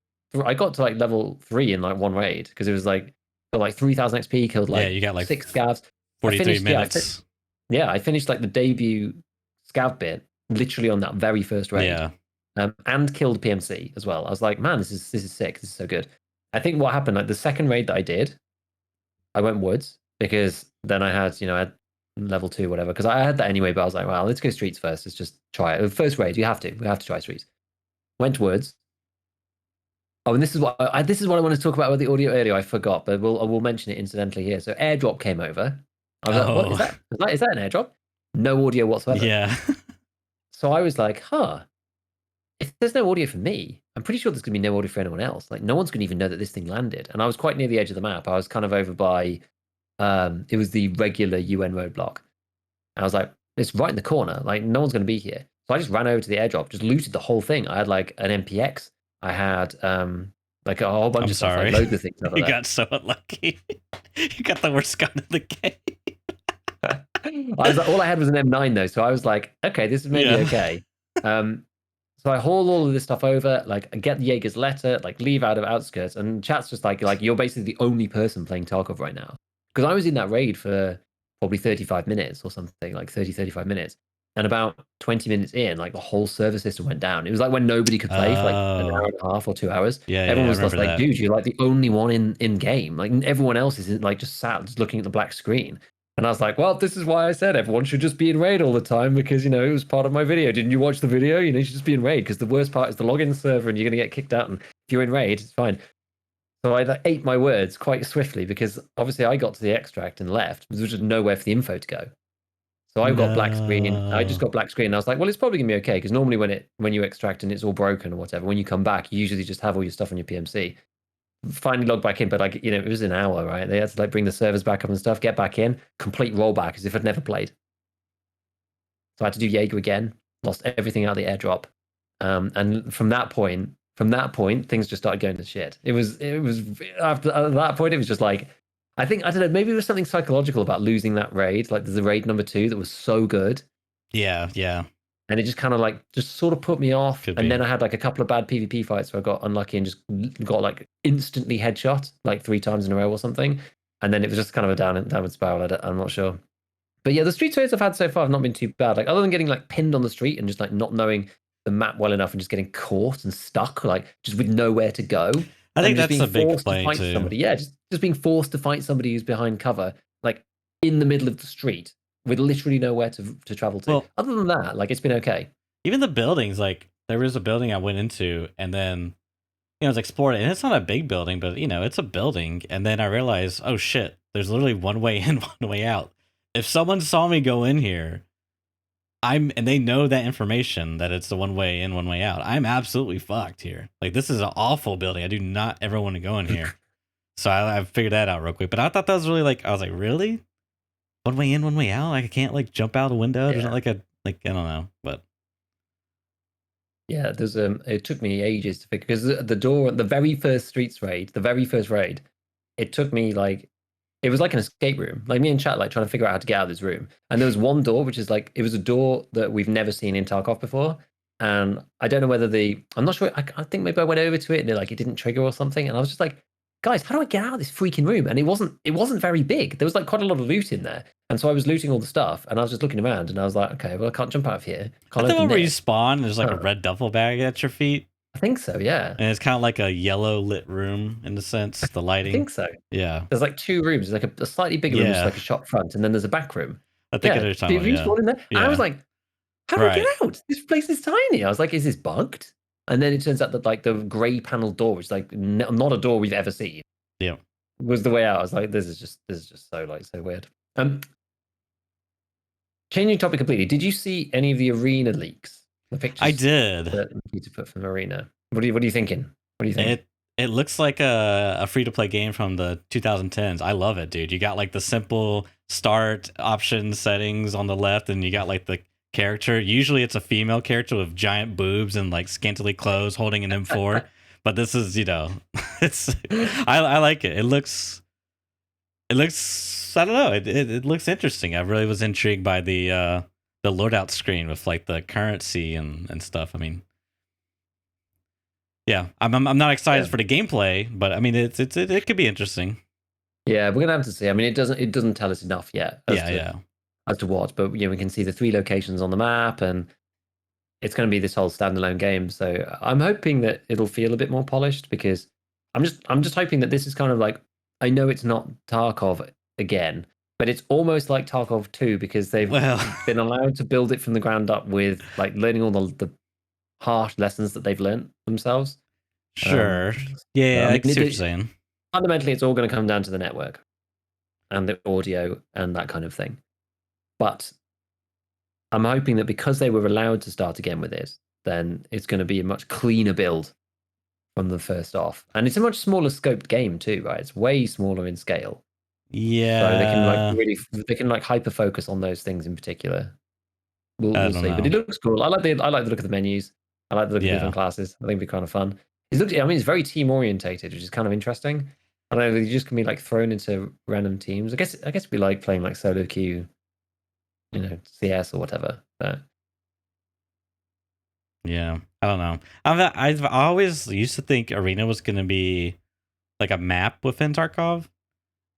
I got to like level 3 in like one raid because it was like got like 3,000 XP, killed like you got like 6 scavs. 43 minutes. Yeah, I finished like the debut scav bit literally on that very first raid. Yeah. And killed PMC as well. I was like, man, this is sick. This is so good. I think what happened, like the second raid that I did, I went woods because then I had level 2, whatever. Because I had that anyway, but I was like, well, let's go streets first. Let's just try it. First raid, we have to try streets. Went woods. Oh, and this is what I wanted to talk about with the audio earlier. I forgot, but we'll mention it incidentally here. So airdrop came over. I was like, what is that? Is that an airdrop? No audio whatsoever. Yeah. So I was like, if there's no audio for me, I'm pretty sure there's going to be no audio for anyone else. Like, no one's going to even know that this thing landed. And I was quite near the edge of the map. I was kind of over by, it was the regular UN roadblock. And I was like, it's right in the corner. Like, no one's going to be here. So I just ran over to the airdrop, just looted the whole thing. I had like an MPX. I had like a whole bunch of stuff. Like, loads of things. You got so unlucky. You got the worst gun in the game. I was like, all I had was an M9 though, so I was like, okay, this is maybe okay. So I haul all of this stuff over, like get the Jaeger's letter, like leave out of outskirts, and chat's just like you're basically the only person playing Tarkov right now. Because I was in that raid for probably 35 minutes or something, like 35 minutes. And about 20 minutes in, like the whole server system went down. It was like when nobody could play for like an hour and a half or 2 hours. Yeah, everyone was just like, that. dude, you're like the only one in game. Like everyone else is like just sat just looking at the black screen. And I was like, well, this is why I said everyone should just be in raid all the time because, it was part of my video. Didn't you watch the video? You should just be in raid because the worst part is the login server and you're going to get kicked out. And if you're in raid, it's fine. So I ate my words quite swiftly because obviously I got to the extract and left. There was just nowhere for the info to go. So I got black screen. I just got black screen. And I was like, well, it's probably going to be okay because normally when you extract and it's all broken or whatever, when you come back, you usually just have all your stuff on your PMC. Finally logged back in, but like it was an hour, right? They had to like bring the servers back up and stuff, get back in, complete rollback as if I'd never played. So I had to do Jaeger again, lost everything out of the airdrop, and from that point, things just started going to shit. It was after that point, it was just like I don't know, maybe it was something psychological about losing that raid. Like there's a raid number 2 that was so good. Yeah. And it just kind of like just sort of put me off. Then I had like a couple of bad PvP fights where I got unlucky and just got like instantly headshot like 3 times in a row or something. And then it was just kind of a downward spiral. I'm not sure. But yeah, the street raids I've had so far have not been too bad. Like other than getting like pinned on the street and just like not knowing the map well enough and just getting caught and stuck, like just with nowhere to go. I think that's a big complaint too. Somebody. Yeah, just being forced to fight somebody who's behind cover. Like in the middle of the street with literally nowhere to travel to. Well, Other than that, like it's been okay. even the buildings, like there was a building I went into, and then I was exploring, and it's not a big building, but it's a building. And then I realized, oh shit, there's literally one way in, one way out. If someone saw me go in here, and they know that information that it's the one way in, one way out, I'm absolutely fucked here. Like this is an awful building. I do not ever want to go in here. So I figured that out real quick. But I thought that was really I was like, really? One way in, one way out? Like I can't jump out a window? There's not I don't know, but yeah, there's it took me ages to figure because the door, the very first streets raid, the very first raid, it took me it was like an escape room. Like me and chat trying to figure out how to get out of this room. And there was one door which is it was a door that we've never seen in Tarkov before. And I don't know whether I'm not sure. I think maybe I went over to it and it didn't trigger or something. And I was just like, guys, how do I get out of this freaking room? And it wasn't very big. There was quite a lot of loot in there. And so I was looting all the stuff and I was just looking around and I was like, okay, well I can't jump out of here. Can't the open one where you this. spawn, there's a red duffel bag at your feet. I think so, yeah. And it's kind of like a yellow lit room in the sense, the lighting. I think so. Yeah. There's two rooms. There's a slightly bigger room, just a shop front, and then there's a back room. I think there's in there. Yeah. I was like, how do I get out? This place is tiny. I was like, is this bugged? And then it turns out that the grey paneled door, which is not a door we've ever seen. Yeah. Was the way out. I was like, this is just so so weird. Changing topic completely. Did you see any of the arena leaks? The pictures I did. that you to put from arena. What are you thinking? What do you think? It looks like a free to play game from the 2010s. I love it, dude. You got the simple start option settings on the left, and you got the character. Usually it's a female character with giant boobs and scantily clothes holding an M4. But this is, it's I like it. It looks I don't know. It looks interesting. I really was intrigued by the loadout screen with the currency and stuff. I mean, yeah, I'm not excited for the gameplay, but I mean it could be interesting. Yeah, we're gonna have to see. I mean, it doesn't tell us enough yet. As to what, but we can see the 3 locations on the map, and it's going to be this whole standalone game. So I'm hoping that it'll feel a bit more polished because I'm just hoping that this is kind of I know it's not Tarkov again, but it's almost like Tarkov 2 because they've been allowed to build it from the ground up with learning all the harsh lessons that they've learned themselves. Sure. Yeah, I see what you're saying. Fundamentally, it's all going to come down to the network and the audio and that kind of thing. But I'm hoping that because they were allowed to start again with this, then it's going to be a much cleaner build from the first off. And it's a much smaller scoped game too, right? It's way smaller in scale. Yeah. So they can hyper focus on those things in particular. We'll see. But it looks cool. I like the look of the menus. I like the look of different classes. I think it'd be kind of fun. It's very team orientated, which is kind of interesting. I don't know, you just can be thrown into random teams. I guess it'd be like playing solo queue, CS or whatever. But yeah, I don't know. I've always used to think Arena was going to be a map within Tarkov.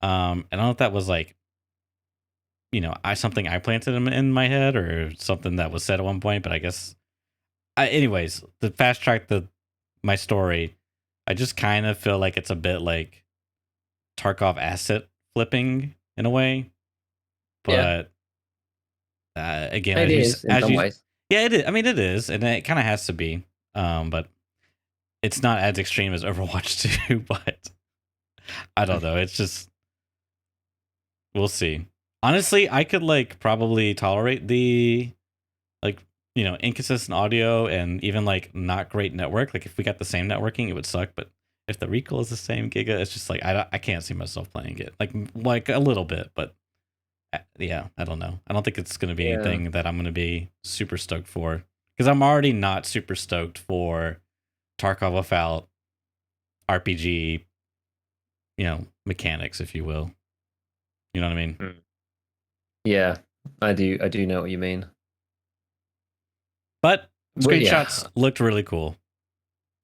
I don't know if that was something I planted in my head or something that was said at one point, but I guess. Anyways, to fast track my story, I just kind of feel like it's a bit like Tarkov asset flipping in a way, but again, it is in some ways. Yeah, it is. I mean, it is, and it kind of has to be, but it's not as extreme as Overwatch 2. But I don't know. It's just we'll see. Honestly, I could probably tolerate the inconsistent audio and even not great network. If we got the same networking, it would suck. But if the recall is the same Giga, it's just I can't see myself playing it like a little bit. But yeah, I don't know. I don't think it's going to be anything that I'm going to be super stoked for because I'm already not super stoked for Tarkov without RPG, mechanics, if you will. You know what I mean? Yeah, I do know what you mean. But screenshots looked really cool.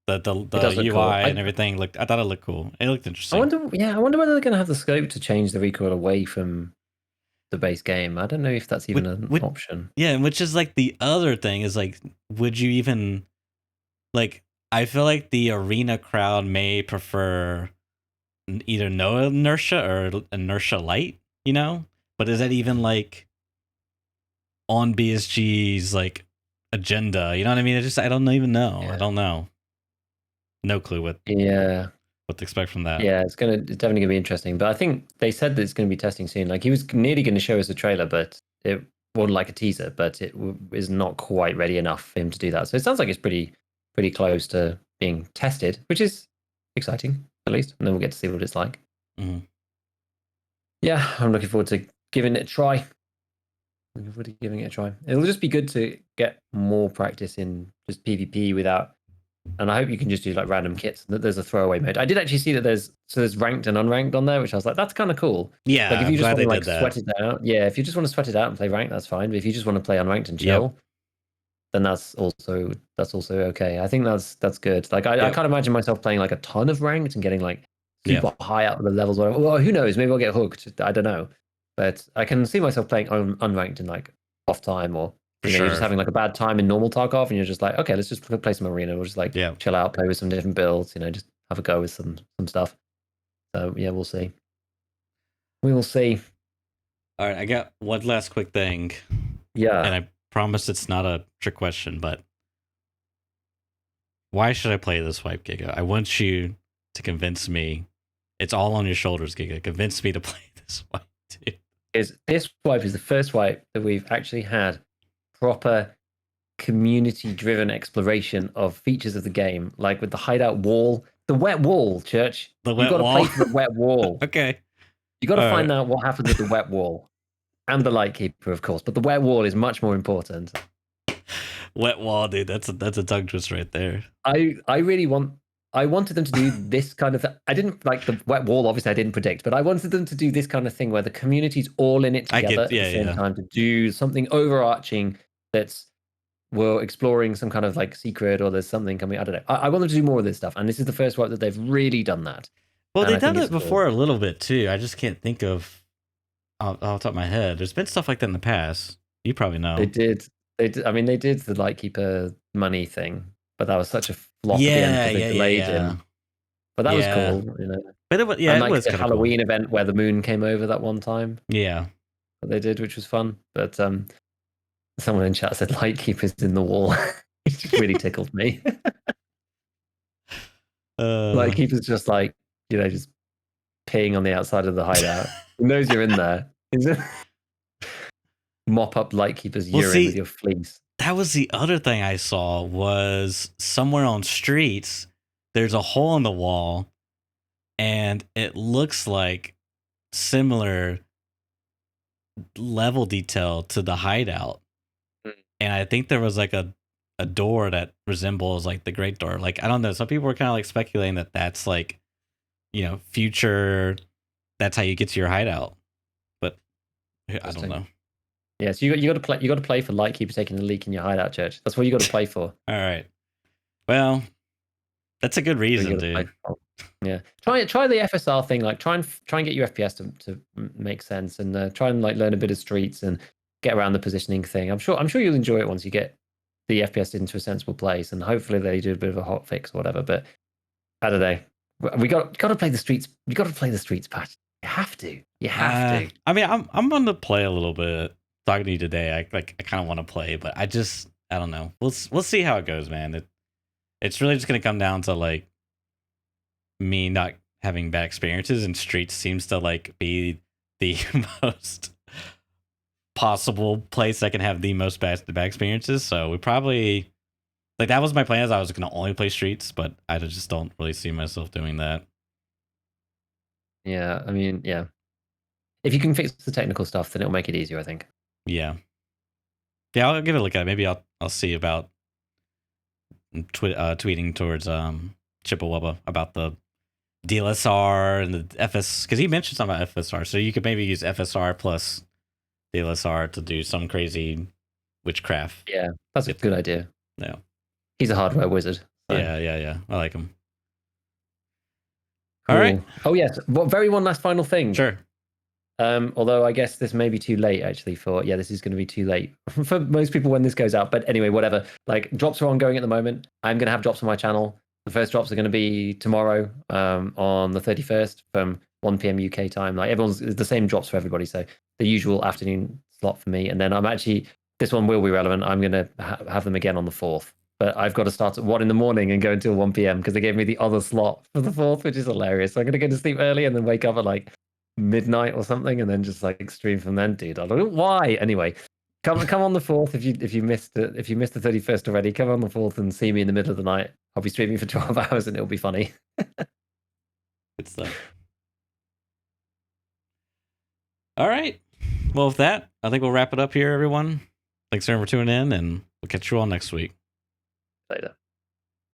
The UI cool. And everything looked. I thought it looked cool. It looked interesting. I wonder whether they're going to have the scope to change the recoil away from the base game. I don't know if that's even an option. Yeah, which is the other thing is would you even I feel like the arena crowd may prefer either no inertia or inertia light. but is that even like on BSG's like agenda? You know what I mean? I don't even know. Yeah. I don't know. No clue what to expect from that. Yeah, it's definitely gonna be interesting. But I think they said that it's gonna be testing soon. Like he was nearly gonna show us a trailer, but it wasn't like a teaser, but it is not quite ready enough for him to do that. So it sounds like it's pretty close to being tested, which is exciting at least. And then we'll get to see what it's like. Mm-hmm. Yeah, I'm looking forward to giving it a try. Looking forward to giving it a try. It'll just be good to get more practice in just PvP without. And I hope you can just do like random kits. That there's a throwaway mode. I did actually see that there's ranked and unranked on there, which I was like, that's kind of cool. Yeah, like if you just want to like that. sweat it out, yeah. If you just want to sweat it out and play ranked, that's fine. But if you just want to play unranked and chill, then that's also okay. I think that's good. Like I can't imagine myself playing like a ton of ranked and getting like super high up the levels. Whatever. Well, who knows? Maybe I'll get hooked. I don't know. But I can see myself playing unranked in like off time or. You're just having like a bad time in normal Tarkov, and you're just like, okay, let's just play some arena. We'll just like chill out, play with some different builds. Just have a go with some stuff. So yeah, we'll see. We will see. All right, I got one last quick thing. Yeah, and I promise it's not a trick question, but why should I play this wipe, Giga? I want you to convince me. It's all on your shoulders, Giga. Convince me to play this wipe, dude. This wipe is the first wipe that we've actually had proper community-driven exploration of features of the game, like with the hideout wall, the wet wall, Church. The wet wall. You got to play for the wet wall. Okay. You got to find out what happens with the wet wall and the Lightkeeper, of course. But the wet wall is much more important. Wet wall, dude. That's a tongue twist right there. I wanted them to do this kind of. I didn't like the wet wall. Obviously, I didn't predict, but I wanted them to do this kind of thing where the community's all in it together at the same time to do something overarching that's we're exploring some kind of like secret or there's something coming. I don't know. I want them to do more of this stuff, and this is the first one that they've really done that. Well, they've done it before a little bit too. I just can't think of off the top of my head. There's been stuff like that in the past. You probably know. They did. I mean, they did the Lightkeeper money thing, but that was such a flop at the end because they delayed him. But that was cool, But it was the Halloween event where the moon came over that one time. Yeah, that they did, which was fun. But someone in chat said Lightkeeper's in the wall. It really tickled me. Lightkeeper's just like just peeing on the outside of the hideout. He knows you're in there. Mop up Lightkeeper's urine with your fleece. That was the other thing I saw was somewhere on streets, there's a hole in the wall, and it looks like similar level detail to the hideout. And I think there was like a door that resembles like the Great Door. Like, I don't know. Some people were kind of like speculating that that's like, future. That's how you get to your hideout. But I don't know. Yeah, so you got to play. You got to play for Lightkeeper taking a leak in your hideout, Church. That's what you got to play for. All right. Well, that's a good reason, dude. Yeah, try the FSR thing. Like, try and get your FPS to make sense, and try and like learn a bit of streets and get around the positioning thing. I'm sure you'll enjoy it once you get the FPS into a sensible place, and hopefully they do a bit of a hot fix or whatever. But I don't know. We got to play the streets. You got to play the streets patch. You have to. You have to. I mean, I'm going to play a little bit. Talking to you today, I kind of want to play, but I don't know. We'll see how it goes, man. It's really just gonna come down to like me not having bad experiences, and streets seems to like be the most possible place I can have the most bad experiences. So we probably like that was my plan. Is I was gonna only play streets, but I just don't really see myself doing that. Yeah, I mean, yeah. If you can fix the technical stuff, then it'll make it easier, I think. Yeah, I'll give it a look at it. Maybe I'll see about tweeting towards Chippewa about the DLSR and the FS, because he mentioned something about FSR, so you could maybe use FSR plus DLSR to do some crazy witchcraft. Yeah, that's a good idea. Yeah, he's a hardware wizard. So. Yeah. I like him. Cool. All right. Oh yes. One last final thing. Sure. Although I guess this may be too late actually this is going to be too late for most people when this goes out. But anyway, whatever. Like, drops are ongoing at the moment. I'm going to have drops on my channel. The first drops are going to be tomorrow, on the 31st from 1 p.m. UK time. Like, everyone's the same drops for everybody. So the usual afternoon slot for me. And then this one will be relevant. I'm going to have them again on the 4th. But I've got to start at 1 in the morning and go until 1 p.m. because they gave me the other slot for the 4th, which is hilarious. So I'm going to go to sleep early and then wake up at like midnight or something and then just like stream from then, dude. I don't know why. Anyway, come on the 4th if you missed it. If you missed the 31st already, come on the 4th and see me in the middle of the night. I'll be streaming for 12 hours and it'll be funny. Good stuff. All right. Well, with that, I think we'll wrap it up here, everyone. Thanks everyone for tuning in, and we'll catch you all next week. Later.